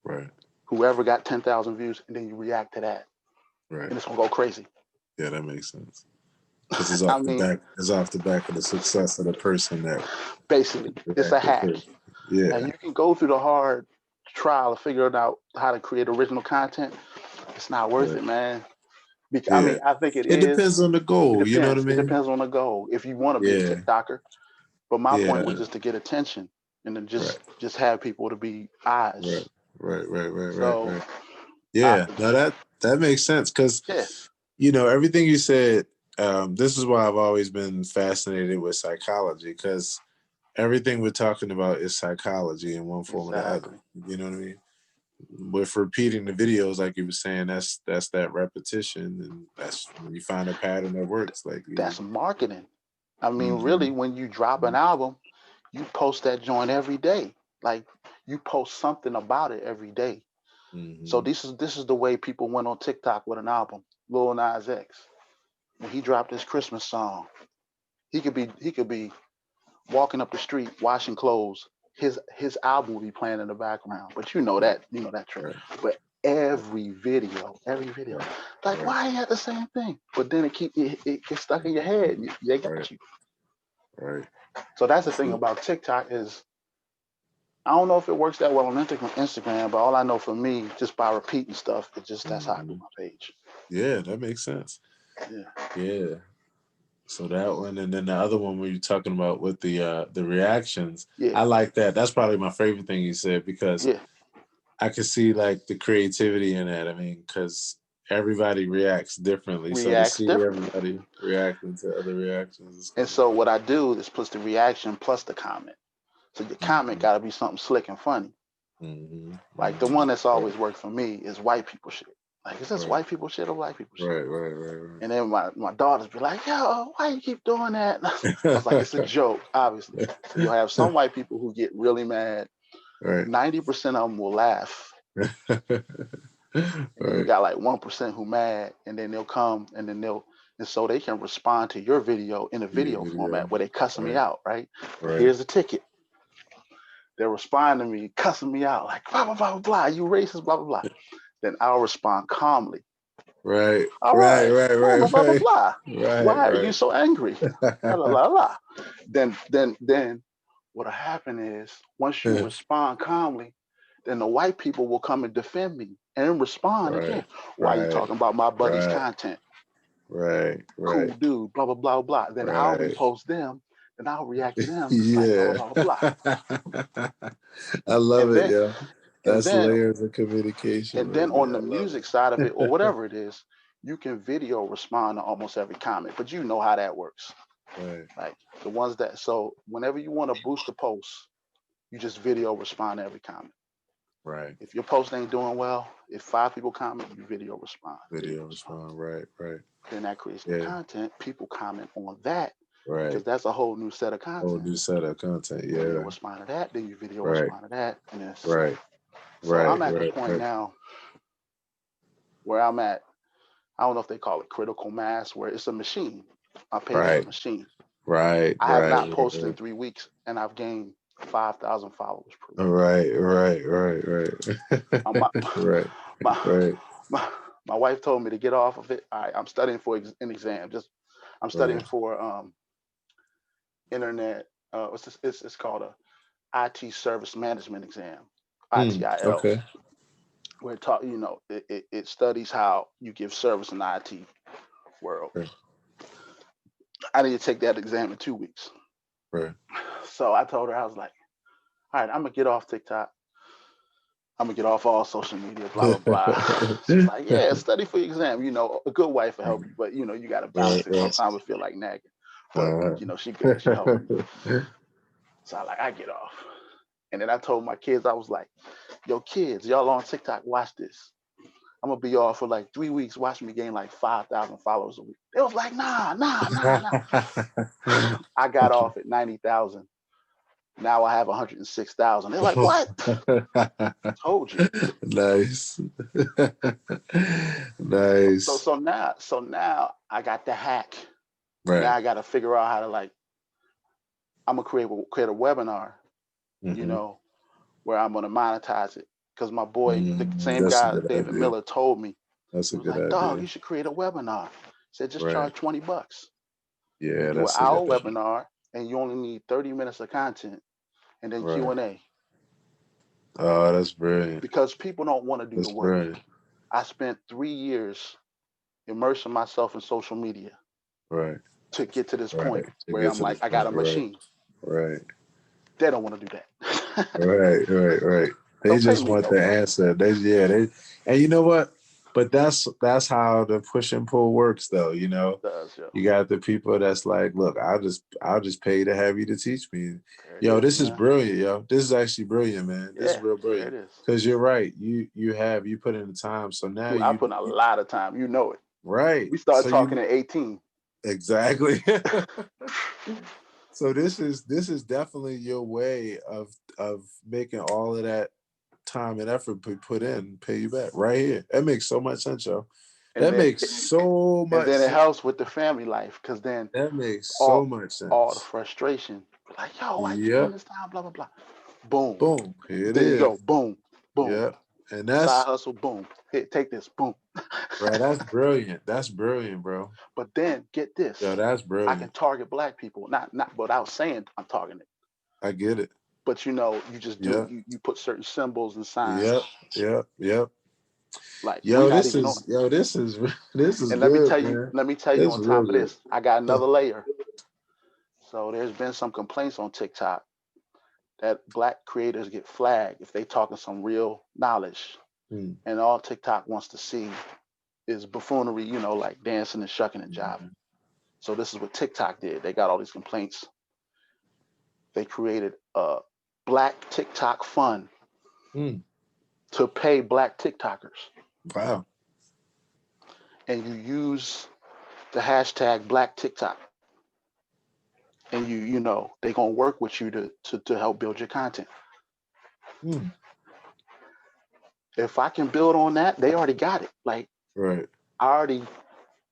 Right. whoever got 10,000 views, and then you react to that. Right. And it's going to go crazy. Yeah, that makes sense. Because it's I off the mean, back. It's off the back of the success of the person that basically, it's a reacted hack. first. Yeah. And you can go through the hard trial of figuring out how to create original content. It's not worth Right. it, man. Because, I Yeah. mean, I think it It is. depends on the It goal. You know what I depends. It mean? depends on the goal. If you want to be a Yeah. TikToker, but my point was Yeah. just to get attention and then Right. just have people to be eyes. Right. Right. Right. Right. Right. So, Right. I, Yeah. No, that makes sense. Because yeah, everything you said. This is why I've always been fascinated with psychology, because everything we're talking about is psychology in one form or the other. exactly. You know what I mean? With repeating the videos, like you were saying, that's that repetition, and that's when you find a pattern that works. Like That's marketing. I mean, really, Mhm. when you drop an album, you post that joint every day. Like you post something about it every day. So Mhm. this is the way people went on TikTok with an album. Lil Nas X, when he dropped his Christmas song, he could be walking up the street washing clothes. His album will be playing in the background. But Right. you know that trick. Right. But every video, Right. like Right. why you had the same thing? But then it gets stuck in your head. And they got Right. you. Right. So that's the thing True. about TikTok is I don't know if it works that well on Instagram, but all I know for me, just by repeating stuff, that's how I do Mhm. my page. Yeah, that makes sense. Yeah, Yeah. So that one, and then the other one where you're talking about with the reactions, yeah, I like that. That's probably my favorite thing you said, because yeah. I can see like the creativity in that. I mean, because everybody reacts differently, so to Reacts see differently. everybody reacting to other reactions is And cool. so what I do is plus the reaction plus the comment. So your comment Mm-hmm. got to be something slick and funny. Mm-hmm. Like the Mm-hmm. one that's Right. always worked for me is white people shit. Like, is this Right. white people shit or white people shit? Right. Right. Right. And then my daughters be like, yo, why you keep doing that? I was like, it's a joke, obviously. So you'll have some white people who get really mad. Right. 90% of them will laugh. And then you Right. got like 1% who mad. And then they'll come and then and so they can respond to your video in a Your video video. format where they cussing me Right. out, right? But Right. here's the ticket. They're responding to me, cussing me out, like blah, blah, blah, blah, blah, you racist, blah, blah, blah. Then I'll respond calmly. Right. All Right. right, Right. blah, blah, Right. blah, blah, Right. blah. Right. Why are you Right. so angry? La, la, la, la. Then what'll happen is once you respond calmly, then the white people will come and defend me and respond Right. again. Why are you Right. talking about my buddy's Right. content? Right. Cool Right. dude, blah, blah, blah, blah. Then I'll Right. repost them, then I'll react to them, like blah, blah, Yeah. blah, blah. I love And it, then yo. and That's then layers of communication and then right on there. the I love music side of it or it. whatever it is, you can video respond to almost every comment. But you know how that works. Right. Like the ones that so whenever you want to boost a post, you just video respond to every comment. Right. If your post ain't doing well, if 5 people comment, you video Video respond. respond. Right. Right. Then that creates the Yeah. content. People comment on that. because that's a whole new set of Whole content. new set of content. Video Yeah. respond to that, then you video Right. respond to that, and then Right. so Right. I'm at the Right. point Right. now where I'm at. I don't know if they call it critical mass, where it's a machine. My page is a Right. machine. Right. I have Right. not posted in Right. 3 weeks, and I've gained 5,000 followers per week. Right. Right. Right. Right. My, Right. my Right. my my wife told me to get off of it. I'm studying for an exam. I'm studying Right. for internet. It's called a IT service management exam, ITIL, Okay. where it taught it studies how you give service in the IT world. Right. I need to take that exam in 2 weeks. Right. So I told her, I was like, all right, I'm gonna get off TikTok. I'm gonna get off all social media, blah blah blah. She's like, yeah, study for your exam. A good wife will help you, but you got to balance Right. it. Sometimes it feel like nagging, but Right. she good. She helping me. So I get off, and then I told my kids, I was like, yo, kids, y'all on TikTok, watch this. I'm gonna be off for like 3 weeks. Watch me gain like 5,000 followers a week. It was like, nah. I got off at 90,000. Now I have 106,000. They're like, what? Told you. Nice. So Nice. now I got the hack. Now Right. I got to figure out how to I'm gonna create a webinar, Mm-hmm. where I'm gonna monetize it. Because my boy, the same That's a guy, good David idea. Miller, told me, That's he a was good like, dog, idea. you should create a webinar. He said, just Right. charge $20. You Yeah, do an that's a hour good idea. webinar, and you only need 30 minutes of content, and then Right. Q&A. Oh, that's brilliant. Because people don't want to do the That's work. brilliant. I spent 3 years immersing myself in social media Right. to get to this Right. point To where get I'm to like, this I got point. a Right. machine. Right. They don't want to do that. Right. Right. Right. They Don't pay just me want though. the answer. And you know what? But that's how the push and pull works, though. It does, yo. You got the people that's like, look, I'll just pay to have you to teach me. There it Yo, is, this is man. brilliant, yo. This is actually brilliant, man. This is Yeah, real there it brilliant. is. Because you're right. You put in the time. So now Dude, I put in a lot of time. You know it. right. We So started talking you at 18. exactly. So this is definitely your way of making all of that time and effort put in, pay you back right here. That makes so much sense, yo. And That then makes so and much then it sense. helps with the family life, because then That makes so all much all the sense. frustration, like, yo, why you putting Yep. this time, blah blah blah. Boom. Boom. Here it There you is. go. Boom. Boom. Yep. And Side that's hustle. Boom. Here, take this. Boom. bro, that's brilliant. That's brilliant, bro. But then get Yo, this. that's I can brilliant. target black people, not without saying I'm targeting it. I get it. But you just do it. Yep. You put certain symbols and signs. Yep. Yep. Yep. Like, we Yo, not this even on is it. yo, this is this is And let me good, tell you, man. This on is real top of good. this, I got another layer. So there's been some complaints on TikTok that black creators get flagged if they talking some real knowledge. Hmm. And all TikTok wants to see is buffoonery, like dancing and shucking and jiving. So this is what TikTok did. They got all these complaints. They created a black TikTok fund Hmm. to pay black TikTokers. Wow. And you use the hashtag black TikTok. And they're gonna work with you to help build your content. Hmm. If I can build on that, they already got it. Like, Right. I already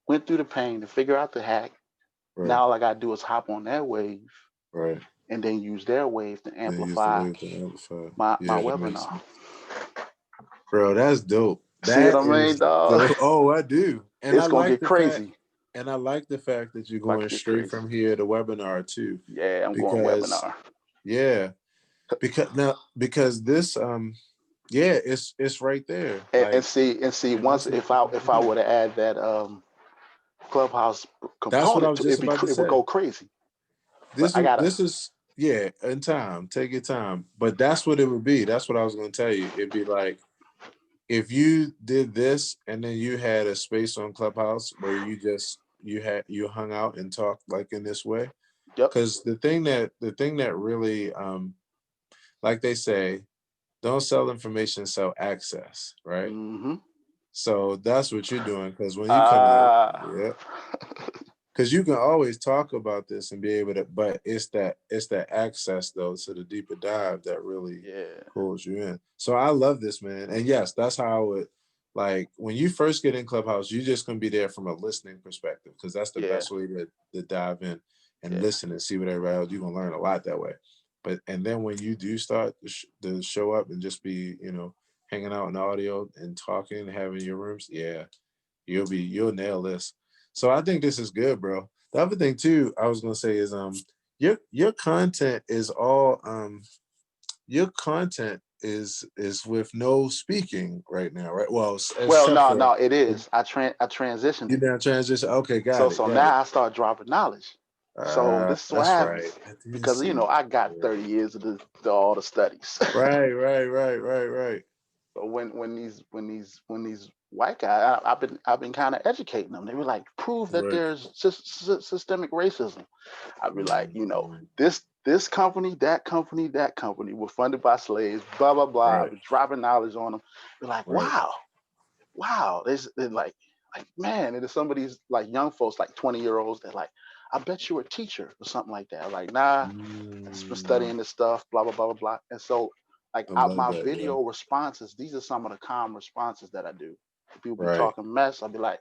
went through the pain to figure out the hack. Right. Now all I gotta do is hop on their wave Right. and then use their wave to Then use the amplify wave to amplify. my Yeah, that makes webinar. sense. Bro, that's dope. See what That I mean, is dog? dope. Oh, I do. And I It's gonna like get the fact crazy. that you're About going to get straight crazy. from here to webinar too. Yeah, I'm going Because webinar. yeah, because this yeah, it's right there. And Like see once this is if I were to add that Clubhouse that's what I component was to just it, about to it would say. go crazy. But I gotta. This is yeah, in time. Take your time. But that's what it would be. That's what I was gonna tell you. It'd be like if you did this and then you had a space on Clubhouse where you hung out and talked like in this way. Yep. Because the thing that really like they say, don't sell information, sell access, right? Mm-hmm. So that's what you're doing. Because when you come out, yeah. because you can always talk about this and be able to, but it's that access though to the deeper dive that really Yeah, pulls you in. So I love this, man. And yes, that's how I would like when you first get in Clubhouse, you just gonna be there from a listening perspective because that's the yeah, best way to dive in and yeah, listen and see what everybody else. You're gonna learn a lot that way. But and then when you do start to show up and just be, hanging out in the audio and talking, having your rooms, yeah, you'll nail this. So I think this is good, bro. The other thing too, I was gonna say is your content is all your content is with no speaking right now, right? Well, well, except no, for no, it is. I transitioned you it. now transition. Okay, So got it, so got it. now I start dropping knowledge. So this is what That's right. happens I did because see. I got 30 years of all the studies. Right, right, right, right, right. So when these white guys, I've been kind of educating them. They were like, prove that Right. there's systemic racism. I'd be like, Mhm. this company, that company were funded by slaves, blah blah blah. I've Right, been dropping knowledge on them. They're like, right. wow. They're like man, and there's some of these like young folks, like 20-year-olds, they're like, I bet you a teacher or something like that. I'm like, nah, I just been Mm, studying this stuff, blah blah blah blah blah. And so like I out love my that, yeah. video responses, these are some of the calm responses that I do. If people be Right. talking mess, I'll be like,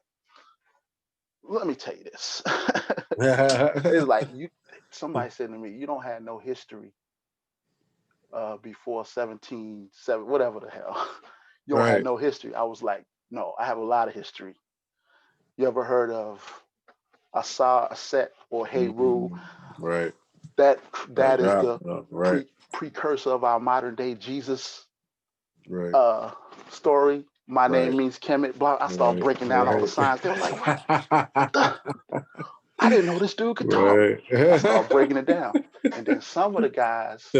let me tell you this. It's like somebody said to me, you don't have no history before 17, whatever the hell. You don't have Right. no history. I was like, no, I have a lot of history. You ever heard of Asa Aset or Heru? Mm, right. That Right. that is Yeah. the Right. precursor of our modern day Jesus Right. uh, story. My name Right. means Kemit. Blah. I start Right. breaking down all the Right. signs. They were like, what the? I didn't know this dude could talk. Right. I start breaking it down. And then some of the guys,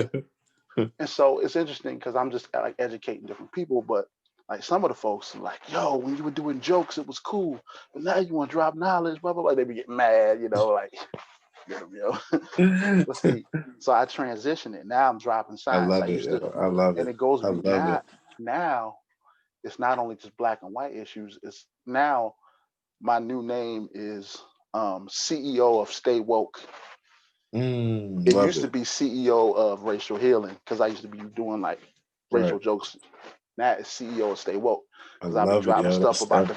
and so it's interesting because I'm just like educating different people, but like some of the folks are like, yo, when you were doing jokes, it was cool. But now you want to drop knowledge, blah, blah, blah. They be getting mad, like, But see, so I transitioned it. Now I'm dropping I science. I love it. used to, Yo. I love and it. it goes I be love it. now it's not only just black and white issues. It's now my new name is CEO of Stay Woke. It Love used to it. be CEO of Racial Healing because I used to be doing like racial Right. jokes. Now it's CEO of Stay Woke I because I've been love it, dropping yo. stuff about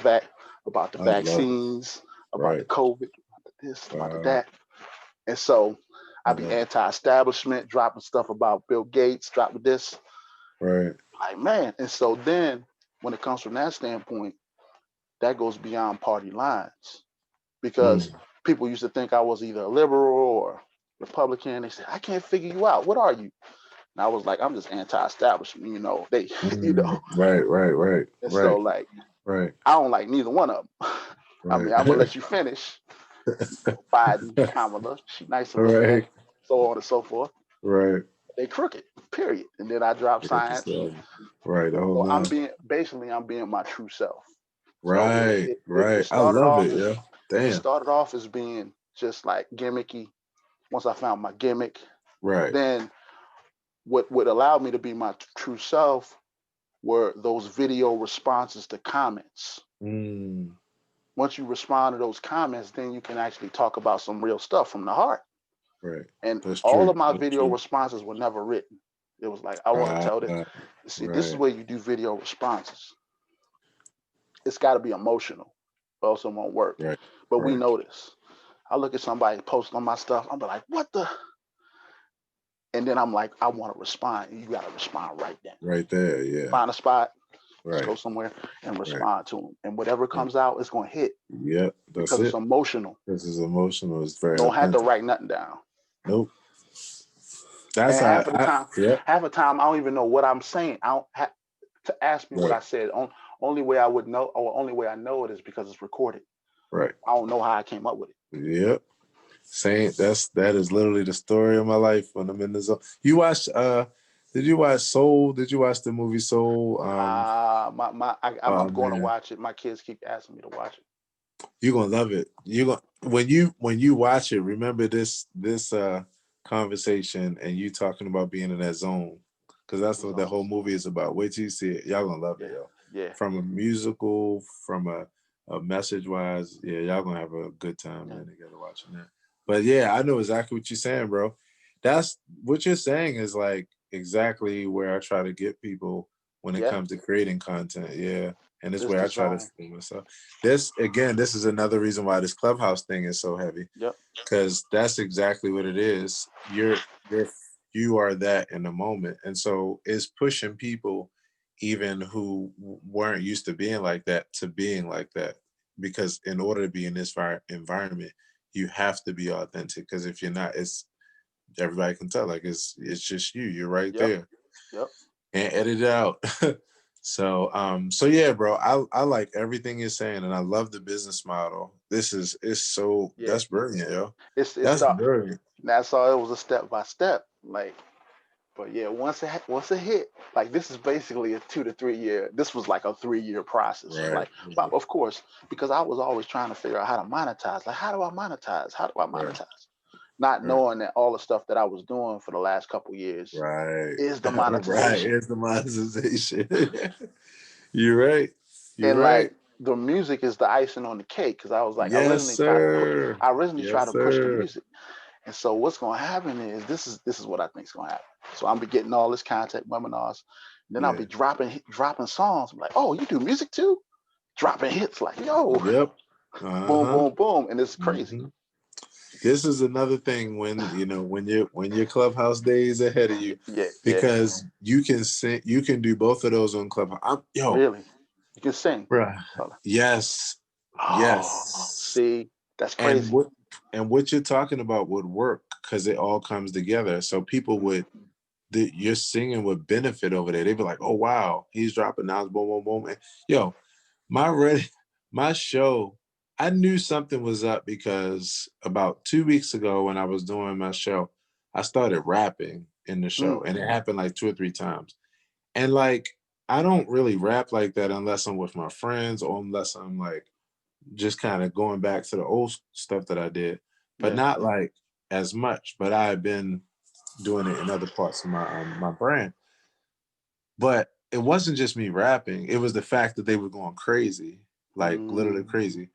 about the I love it. vaccines, about the Right. COVID, about this, about the Wow. that. And so I I be love it. anti-establishment, dropping stuff about Bill Gates, dropping this. Right. Like, man. And so then when it comes from that standpoint, that goes beyond party lines because Mm. people used to think I was either a liberal or Republican. They said, I can't figure you out. What are you? And I was like, I'm just anti-establishment, they, Right. Right. Right. And so Right. like, Right. I don't like neither one of them. I Right. mean, I'm gonna let you finish. Biden, Kamala, she nice and look at, Right. so on and so forth. Right. They crooked, period. And then I drop science. Right. The whole So nine. I'm being my true self. So Right. it Right. I started love off it. as Yeah. Damn. being just like gimmicky. Once I found my gimmick, Right. then what allowed me to be my true self were those video responses to comments. Mm. Once you respond to those comments, then you can actually talk about some real stuff from the heart. Right. And That's all true. of my That's video true. responses were never written. It was like, I want to Right. tell this. See, this is Right. where you do video responses. It's got to be emotional, or else it won't work. Right. But we Right. know this. I look at somebody post on my stuff, I'm like, what the? And then I'm like, I want to respond. And you got to respond right then. Right there. Yeah. Find a spot, just Right. go somewhere and Right. respond to them. And whatever Right. comes out, it's going to hit Yep. That's because it's it. emotional. This is emotional. It's very Don't have to authentic. write nothing down. Nope. That's And how. Yep. half the time, I don't even know what I'm saying. I don't have to ask me what Right. I said. Only way I would know, or only way I know it is because it's recorded. Right. I don't know how I came up with it. Yep. Saying that is literally the story of my life when I'm in the zone. You watched did you watch Soul? Did you watch the movie Soul? I'm Oh going to man, watch it. My kids keep asking me to watch it. you're gonna love it. You're gonna when you watch it, remember this conversation and you talking about being in that zone. Because that's what the So whole movie is about. Wait till you see it. Y'all gonna love it, yeah, yo. yeah, From a musical, from a message wise, yeah, y'all gonna have a good time, Yeah. man, together watching that. But yeah, I know exactly what you're saying, bro. That's what you're saying is like exactly where I try to get people when it Yeah. comes to creating content. Yeah. And it's This where I try to design. see myself. This again, this is another reason why this Clubhouse thing is so heavy. Yep. Because that's exactly what it is. You are that in the moment. And so it's pushing people even who weren't used to being like that to being like that, because in order to be in this environment you have to be authentic, because if you're not, it's everybody can tell, like it's just you're right Yep. there Yep. and edit it out. So yeah, bro, I like everything you're saying, and I love the business model. This is it's so Yeah. that's brilliant, yo. It's That's start. brilliant. That's all. It was a step by step. Like, but yeah, once it hit, like this is basically a 2 to 3 year. This was like a 3 year process. Right, Like, but of course, because I was always trying to figure out how to monetize. Like, how do I monetize? How do I right, monetize? Not right, knowing that all the stuff that I was doing for the last couple years right. is the Right, monetization. here's the monetization. You're right. You're And like right. the music is the icing on the cake because I was like, Yes, sir. I originally tried Yes, to push the sir. music. And so what's going to happen is this is what I think is going to happen. So I'm be getting all this content webinars, and then I'll Yeah. be dropping songs. I'm like, oh, you do music too? Dropping hits like, yo, Yep. boom, Uh-huh. boom, boom, and it's crazy. Hmm. This is another thing when when your Clubhouse days ahead of you, Yeah, yeah, because you can sing, you can do both of those on Clubhouse. Yo, really. You can sing. bruh. Hold on. Yes. Oh, Yes. see, that's And crazy. what you're talking about would work because it all comes together. So people would your singing would benefit over there. They'd be like, "Oh wow, he's dropping knowledge, boom, boom, boom." And, yo, my ready, my show. I knew something was up because about 2 weeks ago when I was doing my show, I started rapping in the show, Mm, and it happened like 2 or 3 times. And like, I don't really rap like that unless I'm with my friends or unless I'm like just kind of going back to the old stuff that I did, but yeah. not like as much. But I had been doing it in other parts of my brand. But it wasn't just me rapping; it was the fact that they were going crazy, like literally Mm, crazy.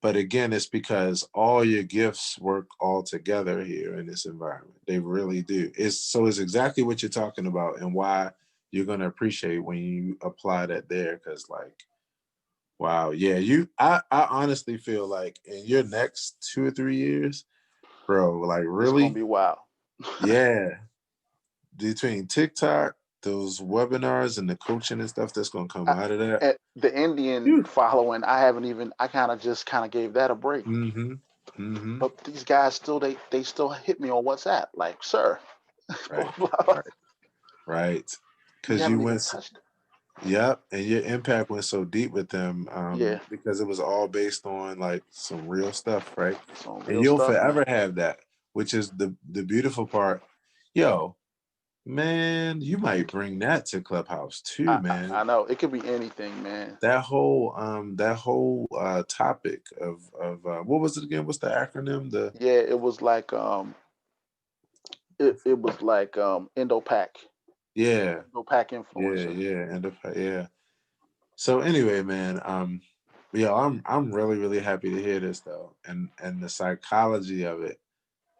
But again, it's because all your gifts work all together here in this environment. They really do. It's exactly what you're talking about, and why you're gonna appreciate when you apply that there. Because like, wow, yeah, I honestly feel like in your next 2 or 3 years, bro, like it's gonna really, be wild. yeah, between TikTok, those webinars and the coaching and stuff that's gonna come I, out of that. the Indian Phew. following, I haven't even. I kind of just kind of gave that a break. Mm-hmm. Mm-hmm. But these guys still they still hit me on WhatsApp like, sir, blah, Right. blah, blah. Right. Right. We Because you haven't even went, touched it. yep, and your impact went so deep with them, Yeah, because it was all based on like some real stuff, right? some And real you'll stuff, forever man. have that, which is the beautiful part. Yo, man, you might bring that to Clubhouse too, man. I know it could be anything, man. That whole topic of what was it again? What's the acronym? The Yeah, it was like it was like yeah, Indo-Pac yeah, influencer. yeah, and yeah. So anyway, man, yeah, I'm really really happy to hear this though, and the psychology of it,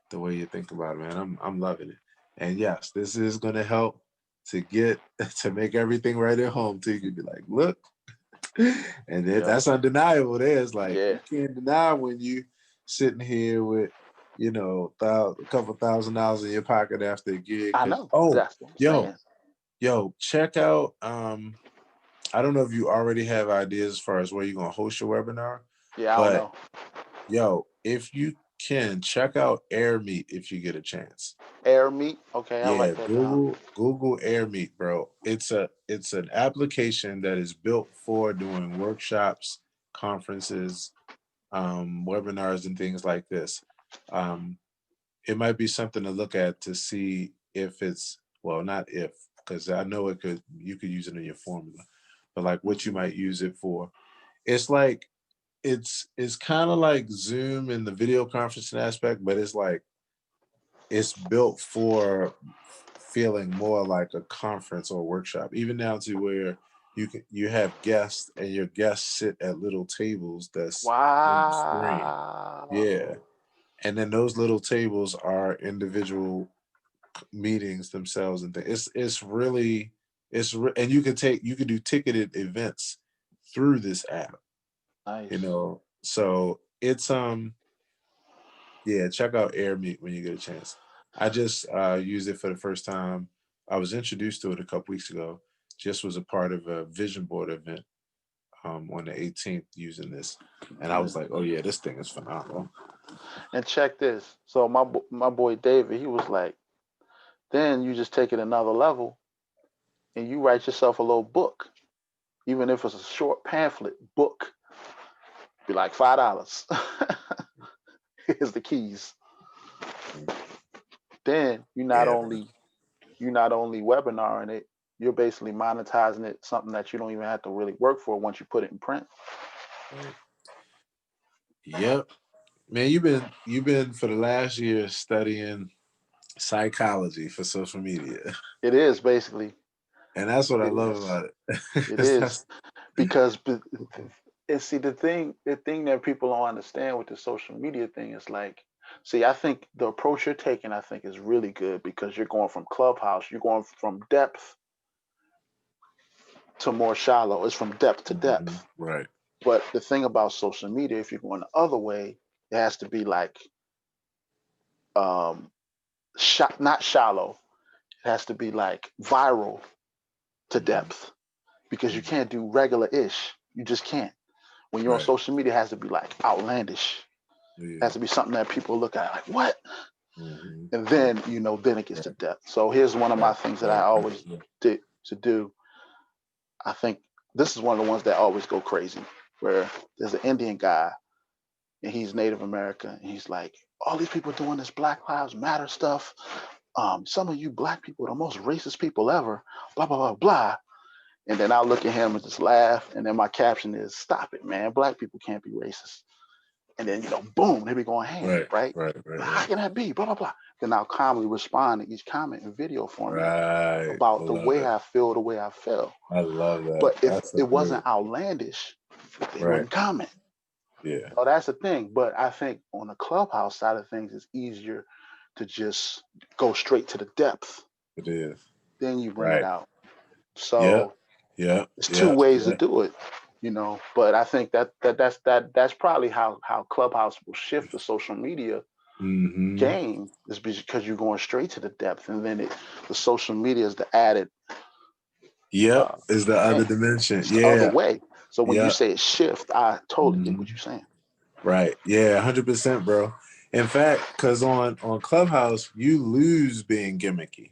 the way you think about it, man, I'm loving it. And yes, this is gonna help to get to make everything right at home too. You can be like, look, and Yep. that's undeniable. There's like Yeah, you can't deny when you sitting here with a couple $1,000 in your pocket after a gig. I Cause know. oh, That's what I'm yo, saying. check out I don't know if you already have ideas as far as where you're gonna host your webinar, Yeah, I don't but know. yo, if you can check out AirMeet if you get a chance. Air meat. Okay, I'll Yeah, write that down. Google AirMeet, bro. It's an application that is built for doing workshops, conferences, webinars, and things like this. Um, it might be something to look at to see if it's, well, not if, because I know you could use it in your formula, but like what you Hmm. might use it for. It's like it's kind of like Zoom in the video conferencing aspect, but it's built for feeling more like a conference or workshop, even down to where you have guests, and your guests sit at little tables that's on the screen. Yeah. Wow. And then those little tables are individual meetings themselves, and it's really and you can do ticketed events through this app, Nice. so it's yeah, check out Air Meet when you get a chance. I just used it for the first time. I was introduced to it a couple weeks ago. Just was a part of a vision board event on the 18th using this, and I was like, oh yeah, this thing is phenomenal. And check this. So my boy David, he was like, then you just take it another level and you write yourself a little book, even if it's a short pamphlet book, be like $5. Here's the keys. Then Yeah, bro. you not only webinaring it, you're basically monetizing it, something that you don't even have to really work for once you put it in print. Right. Yep. Man, you've been for the last year studying psychology for social media. It is basically. And that's what I It love is. about it. It It's is that's because and see the thing that people don't understand with the social media thing is like, see, I think the approach you're taking, I think, is really good because you're going from Clubhouse, you're going from depth to more shallow. It's from depth to depth. right. But the thing about social media, if you're going the other way, it has to be like um not shallow. It has to be like viral to Mhm, depth because you mhm. can't do regular ish. You just can't. When you're on Right. social media, it has to be like outlandish. It has Yeah. to be something that people look at like what, Hmm. and then then it gets to Right. depth. So here's one of my Right. things that I Right. Right. always Right. did to do. I think this is one of the ones that always go crazy. Where there's an Indian guy and he's Native American, and he's like, all these people doing this Black Lives Matter stuff. Some of you black people are the most racist people ever. Blah blah blah blah. And then I'll look at him and just laugh. And then my caption is, "Stop it, man! Black people can't be racist." And then boom, they be going ham, Right. right? Right. Right. How Right. can that be? Blah blah blah. Then I'll calmly respond to each comment in video format Right. I about the love way it. I feel, the way I felt. I love that. But if That's a it great. wasn't outlandish, they Right. wouldn't comment. Yeah. That's the thing. But I think on the Clubhouse side of things, it's easier to just go straight to the depth. It is. Then you bring it Right. out. Yep. So Yep. it's two Yep. ways to Yep. do it. But I think that's probably how Clubhouse will shift the social media Hmm. game is because you're going straight to the depth, and then the social media is the added Yep. uh, Is the other thing. dimension. It's the other Yeah. way. So when you Yep. say it shift, I totally get what Hmm. you're saying. Right. Yeah. 100%, bro. In fact, because on Clubhouse, you lose being gimmicky.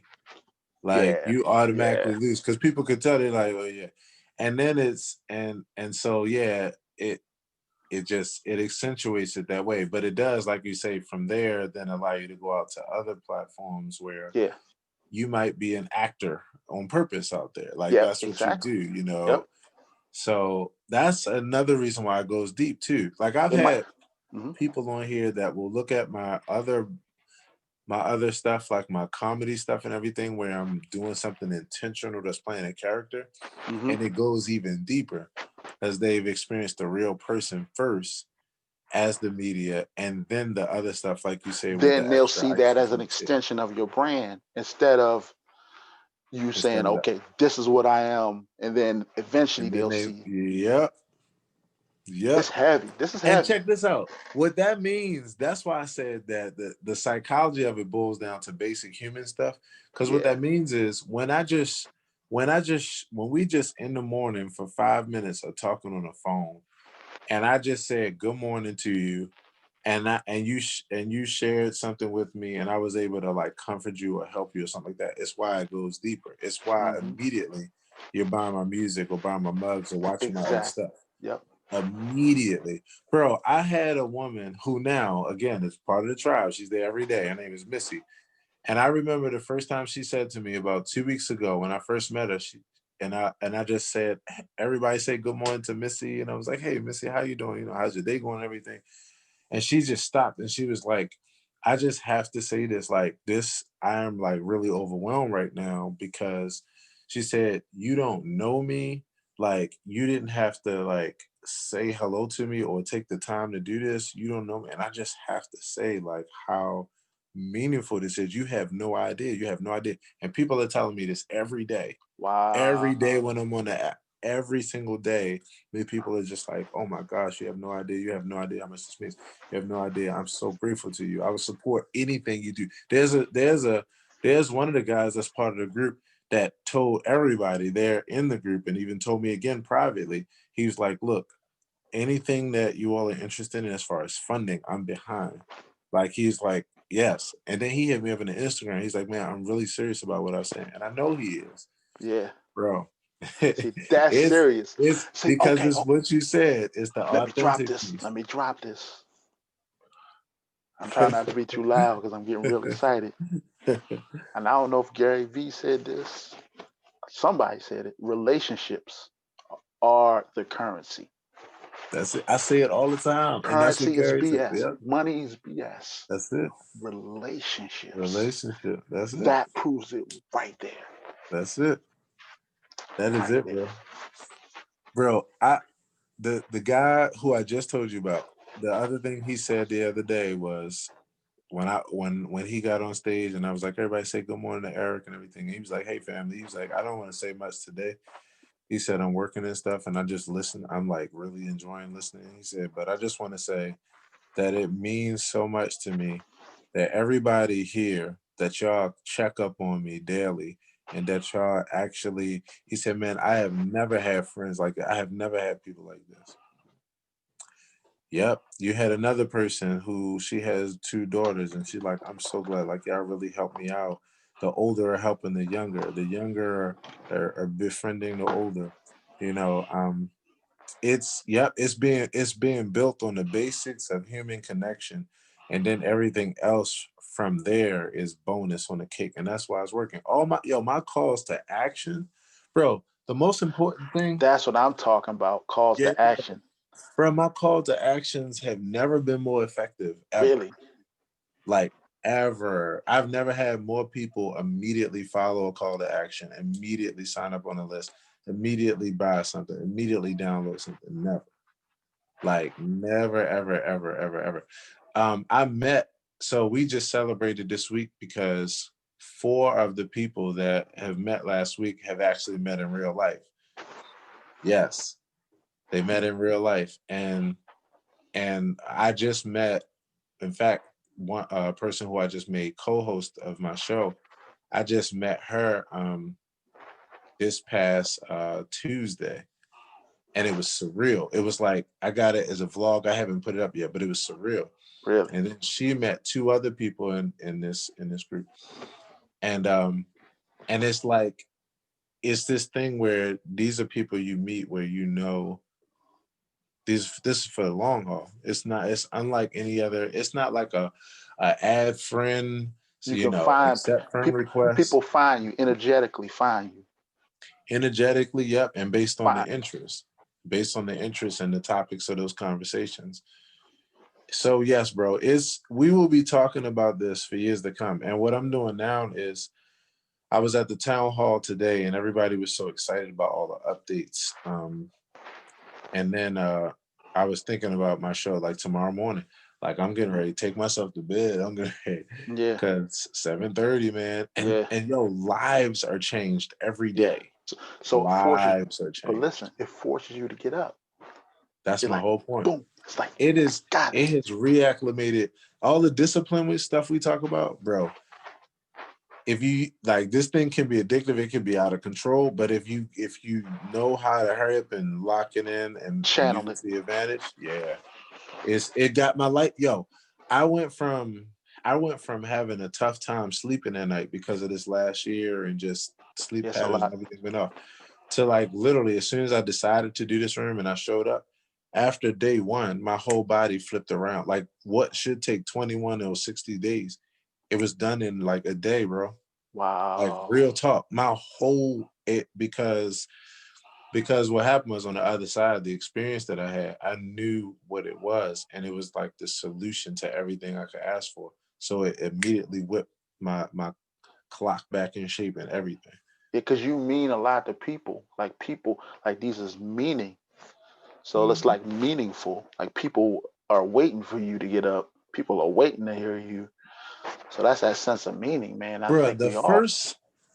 Like Yeah, you yeah, automatically lose because people could tell they're like, oh yeah, and then it's and so yeah, it accentuates it that way, but it does, like you say, from there then allow you to go out to other platforms where yeah, you might be an actor on purpose out there, like yep, that's what you exactly. do, Yep, so that's another reason why it goes deep too. Like I've it might. had Hmm. people on here that will look at my other stuff, like my comedy stuff and everything, where I'm doing something intentional that's playing a character, Hmm. and it goes even deeper as they've experienced the real person first as the media, and then the other stuff, like you say, with Then the they'll extra see that as an expertise. Yeah. extension of your brand instead of you saying, Instead of that, "Okay, this is what I am," and then eventually and then they'll they, see yep, it's yep. heavy. This is And heavy. check this out. What that means, that's why I said that the psychology of it boils down to basic human stuff. Because what Yeah, that means is when we just in the morning for 5 minutes of talking on the phone, and I just said good morning to you, and you shared something with me, and I was able to like comfort you or help you or something like that. It's why it goes deeper. It's why hmm, immediately you're buying my music or buying my mugs or watching my other exactly. stuff Yep. immediately. Bro, I had a woman who now, again, is part of the tribe. She's there every day. Her name is Missy. And I remember the first time she said to me about 2 weeks ago when I first met her, and I just said, everybody say good morning to Missy. And I was like, hey, Missy, how you doing? How's your day going and everything? And she just stopped and she was like, I just have to say this, like this, I am like really overwhelmed right now because she said, you don't know me, like you didn't have to like say hello to me or take the time to do this. You don't know me. And I just have to say like how meaningful this is. You have no idea. You have no idea. And people are telling me this every day. Every day Wow. when I'm on the app, every single day, the people are just like, "Oh my gosh, you have no idea. You have no idea how much this means. You have no idea. I'm so grateful to you. I would support anything you do." There's one of the guys that's part of the group that told everybody there in the group, and even told me again privately. He was like, "Look, anything that you all are interested in as far as funding, I'm behind." Like he's like, "Yes," and then he hit me up on the Instagram. He's like, "Man, I'm really serious about what I'm saying," and I know he is. Yeah. Bro, See, that's it's serious. it's See, because okay, it's what you said. It's the let me drop authentic this. piece. Let me drop this. I'm trying not to be too loud because I'm getting real excited. And I don't know if Gary V said this. Somebody said it. Relationships are the currency. That's it. I say it all the time, and that's what Currency is Gary said. BS. Yep, Money is BS. that's it. Relationships. Relationship. That's it. That proves it right there. That's it. That is Right it, there. bro. Bro, the guy who I just told you about. The other thing he said the other day was when he got on stage and I was like, everybody say good morning to Eric and everything. He was like, hey family. He was like, I don't want to say much today. He said, I'm working and stuff and I just listen. I'm like really enjoying listening. He said, but I just want to say that it means so much to me that everybody here, that y'all check up on me daily and that y'all actually, he said, man, I have never had friends like that. I have never had people like this. Yep. You had another person who she has two daughters and she's like, I'm so glad, like y'all really helped me out. The older are helping the younger. The younger are befriending the older. You know, it's yep, it's being built on the basics of human connection, and then everything else from there is bonus on the cake. And that's why it's working. All my calls to action, bro. The most important thing, That's what I'm talking about. Calls yeah, to action. bro, my call to actions have never been more effective ever. Really. Like ever. I've never had more people immediately follow a call to action, immediately sign up on a list, immediately buy something, immediately download something. Never. Like never, ever, ever, ever, ever. I met, so we just celebrated this week because four of the people that have met last week have actually met in real life. Yes, they met in real life. And I just met, in fact, one person who I just made co-host of my show. I just met her this past Tuesday, and it was surreal. It was like I got it as a vlog. I haven't put it up yet, but it was surreal. Really. And then she met two other people in this group, and it's like it's this thing where these are people you meet where you know this is for the long haul. It's not. It's unlike any other. It's not like a ad friend. So You can find accept friend people. requests People find you energetically. Find you. energetically. Yep, and Find. based on the interest and the topics of those conversations. So yes, bro, it's we will be talking about this for years to come. And what I'm doing now is I was at the town hall today and everybody was so excited about all the updates. And then I was thinking about my show like tomorrow morning. Like I'm getting ready to take myself to bed. I'm gonna Yeah. because 7:30, man. And Yeah. and yo, lives are changed every Yeah. day. So it forces. Lives are But changed. listen, it forces you to get up. That's You're my like, whole point. boom. It's like, It I is got it. it has reacclimated all the discipline with stuff we talk about, bro. If you like this thing can be addictive, it can be out of control. But if you know how to hurry up and lock it in and use Channel it it. to the advantage, yeah. It got my life. Yo, I went from I went from having a tough time sleeping at night because of this last year and just sleep Yes, a patterns and lot. everything went off to like literally as soon as I decided to do this room and I showed up, after day one, my whole body flipped around. Like what should take 21 or 60 days, it was done in like a day, bro. Like Wow. real talk. My whole it because what happened was on the other side, the experience that I had, I knew what it was, and it was like the solution to everything I could ask for. So it immediately whipped my clock back in shape and everything. because you mean a lot to people. Like these is meaning. So it's like meaningful. Like people are waiting for you to get up. People are waiting to hear you. So that's that sense of meaning, man. I Bro, think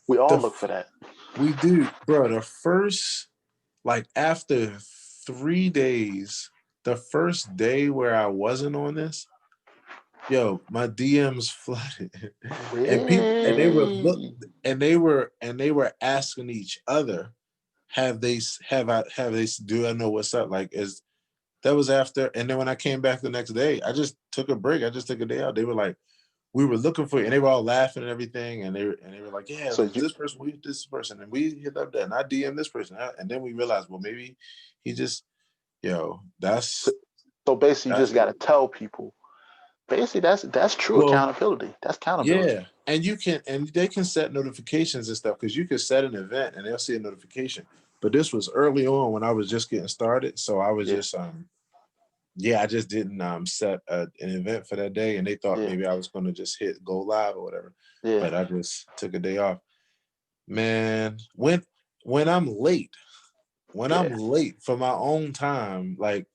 we all look for that. we do, bro. The first, like after 3 days, the first day where I wasn't on this, yo, my DMs flooded, and people, and they were look, Really? and they were asking each other, have they do I know what's up? Like, is that was after, and then when I came back the next day, I just took a break. I just took a day out. They were like, we were looking for you, and they were all laughing and everything, and they were like, yeah, So it was this person, we this person, and we hit up that, and I DM this person, and then we realized, well, maybe he just, yo, so, so basically, you that's just got to tell people. Basically, that's true well, accountability. That's accountability. yeah, and you can, and they can set notifications and stuff because you can set an event and they'll see a notification. But this was early on when I was just getting started, so I was Yeah, just yeah, I just didn't set an event for that day, and they thought yeah, maybe I was going to just hit go live or whatever. yeah, But I just took a day off. Man, when I'm late, when I'm yeah. late for my own time, like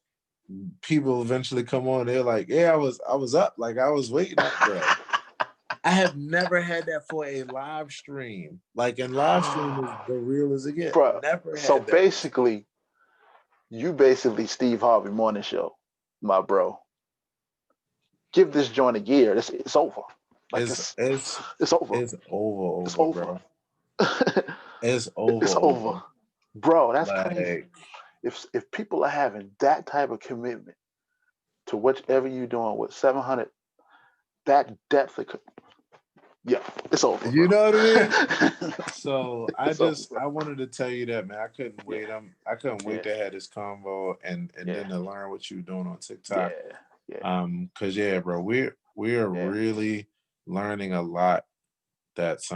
people eventually come on, they're like, "Yeah, I was up, like I was waiting on, bro." I have never had that for a live stream. Like, and live stream is the real as it get. Bro, Never so had that. basically, you basically Steve Harvey Morning Show, my bro. Give this joint a year. It's over. Like It's it's it's over. it's It's over, over. bro. It's It's over, over. bro. That's crazy. Like, If people are having that type of commitment to whatever you're doing with 700, that depth of, yeah, it's over, you bro. know what I mean? So It's over, bro. I wanted to tell you that, man. I couldn't Yeah, wait. I couldn't wait yeah, to have this convo and yeah, then to learn what you were doing on TikTok. yeah, yeah, Cause yeah, bro, we're yeah, really learning a lot. That's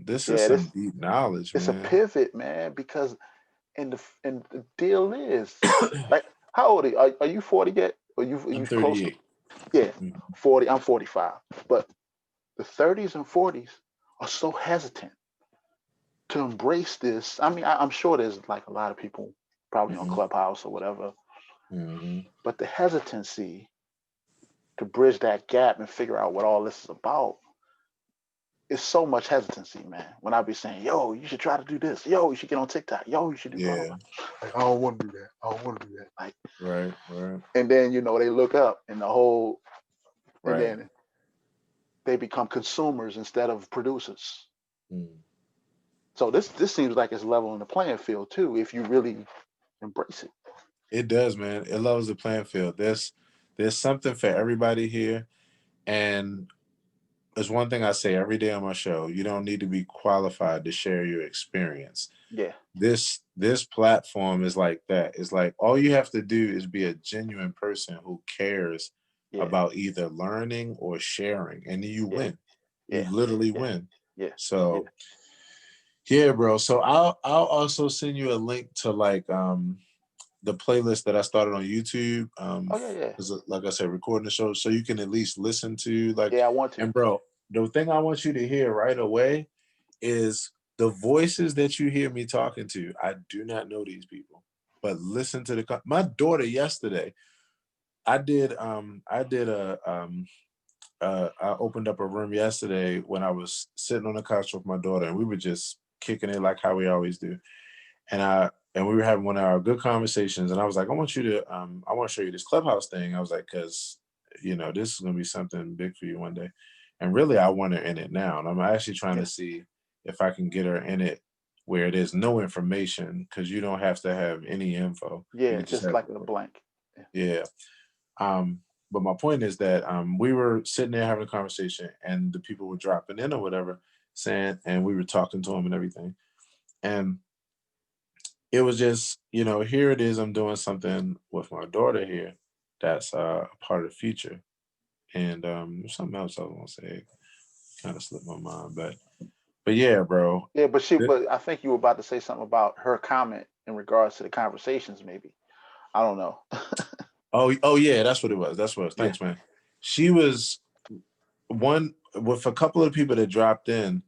this is yeah. some deep knowledge, It's a man. pivot, man. Because and the deal is, like, how old are you? Are you 40 yet? Or you I'm close to? 38. Yeah, Mm. 40. I'm 45. But the 30s and 40s are so hesitant to embrace this. I mean, I'm sure there's like a lot of people probably on Mhm. Clubhouse or whatever, Mhm. but the hesitancy to bridge that gap and figure out what all this is about is so much hesitancy, man. When I be saying, yo, you should try to do this. Yo, you should get on TikTok. Yo, you should do blah, blah, Yeah. blah. Like, I don't want to do that. I don't want to do that. Like, Right. Right. and then, they look up and Right. then they become consumers instead of producers. Mm. So this seems like it's leveling the playing field too, if you really embrace it. It does, man. It levels the playing field. There's something for everybody here, and there's one thing I say every day on my show. You don't need to be qualified to share your experience. Yeah, This platform is like that. It's like all you have to do is be a genuine person who cares yeah, about either learning or sharing, and you yeah, win. You yeah, literally yeah, win. yeah, yeah. So yeah, bro. So I'll also send you a link to like the playlist that I started on YouTube. Oh yeah, yeah, Like I said, recording the show, so you can at least listen to like. yeah. I want to. And bro, the thing I want you to hear right away is the voices that you hear me talking to. I do not know these people, but listen to my daughter yesterday. I did I opened up a room yesterday when I was sitting on the couch with my daughter, and we were just kicking it like how we always do. And we were having one of our good conversations, and I was like, I want to show you this Clubhouse thing. I was like, because this is gonna be something big for you one day. And really, I want her in it now, and I'm actually trying Yeah, to see if I can get her in it where there's no information, because you don't have to have any info. You yeah. can just Just have, like a blank. Yeah, yeah. Um, but my point is that we were sitting there having a conversation, and the people were dropping in or whatever, saying, and we were talking to them and everything, and it was just, here it is. I'm doing something with my daughter here that's a part of the future. And something else I was gonna say kind of slipped my mind, but yeah, bro. yeah. But Th- but I think you were about to say something about her comment in regards to the conversations. Maybe I don't know. oh yeah, that's what it was. That's what it was. Yeah, Thanks, man. She was one with a couple of people that dropped in.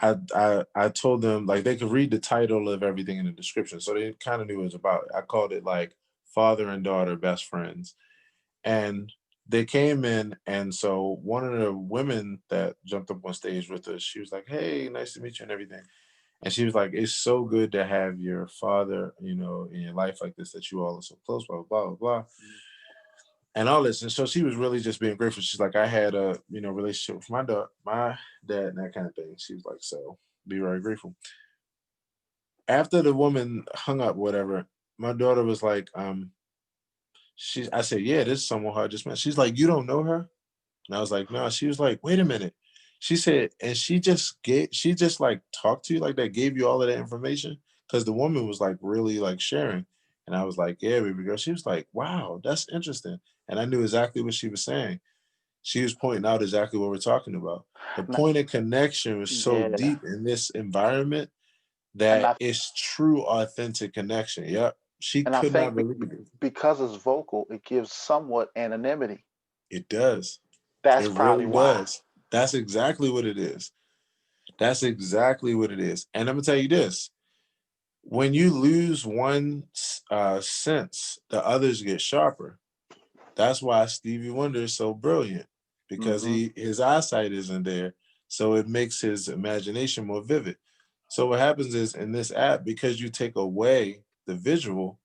I told them like they could read the title of everything in the description, so they kind of knew what it was about. I called it like father and daughter best friends, and they came in, and so one of the women that jumped up on stage with us, she was like, "Hey, nice to meet you," and everything. And she was like, "It's so good to have your father, you know, in your life like this, that you all are so close, blah blah blah blah." And all this. And so she was really just being grateful. She's like, I had a, you know, relationship with my dad and that kind of thing. She was like, so be very grateful. After the woman hung up, whatever, my daughter was like, I said, yeah, this is someone who I just met. She's like, you don't know her? And I was like, no. She was like, wait a minute. She said, and she just like talked to you like that, gave you all of that information. Cause the woman was like really like sharing. And I was like, yeah, baby girl. She was like, wow, that's interesting. And I knew exactly what she was saying. She was pointing out exactly what we're talking about. The And I- point of connection was so yeah, deep in this environment and that I it's true, authentic connection. Yep. She and I could not think believe it. because it's vocal, it gives somewhat anonymity. It does. That's It probably really why. does. That's exactly what it is. That's exactly what it is. And I'm gonna tell you this: when you lose one sense, the others get sharper. That's why Stevie Wonder is so brilliant, because Hmm. his eyesight isn't there, so it makes his imagination more vivid. So what happens is in this app, because you take away the visual,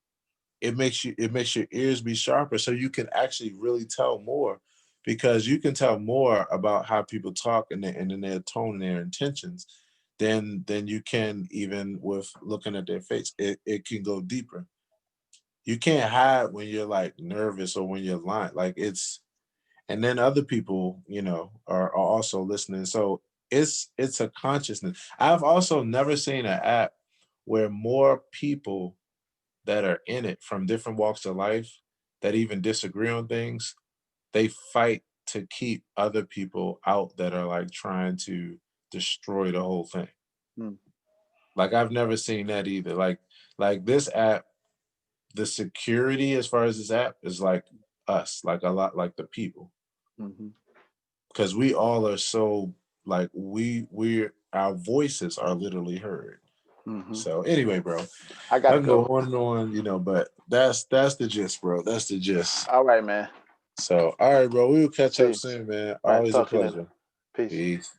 it makes your ears be sharper, so you can actually really tell more, because you can tell more about how people talk and in their tone and their intentions than you can even with looking at their face. It can go deeper. You can't hide when you're like nervous or when you're lying. Like it's and then other people, you know, are also listening. So it's a consciousness. I've also never seen an app where more people that are in it from different walks of life that even disagree on things, they fight to keep other people out that are like trying to destroy the whole thing. Mm-hmm. Like I've never seen that either. Like this app, the security as far as this app is like us, like a lot like the people. Hmm. Because we all are so like we're our voices are literally heard. Hmm. So anyway, bro, I I gotta can go go. on and on, you know, but that's the gist, bro. That's the gist. All right, man. So all right, bro, we will catch See up you. soon, man. All right, Always a talk to you later. pleasure. Peace. Peace.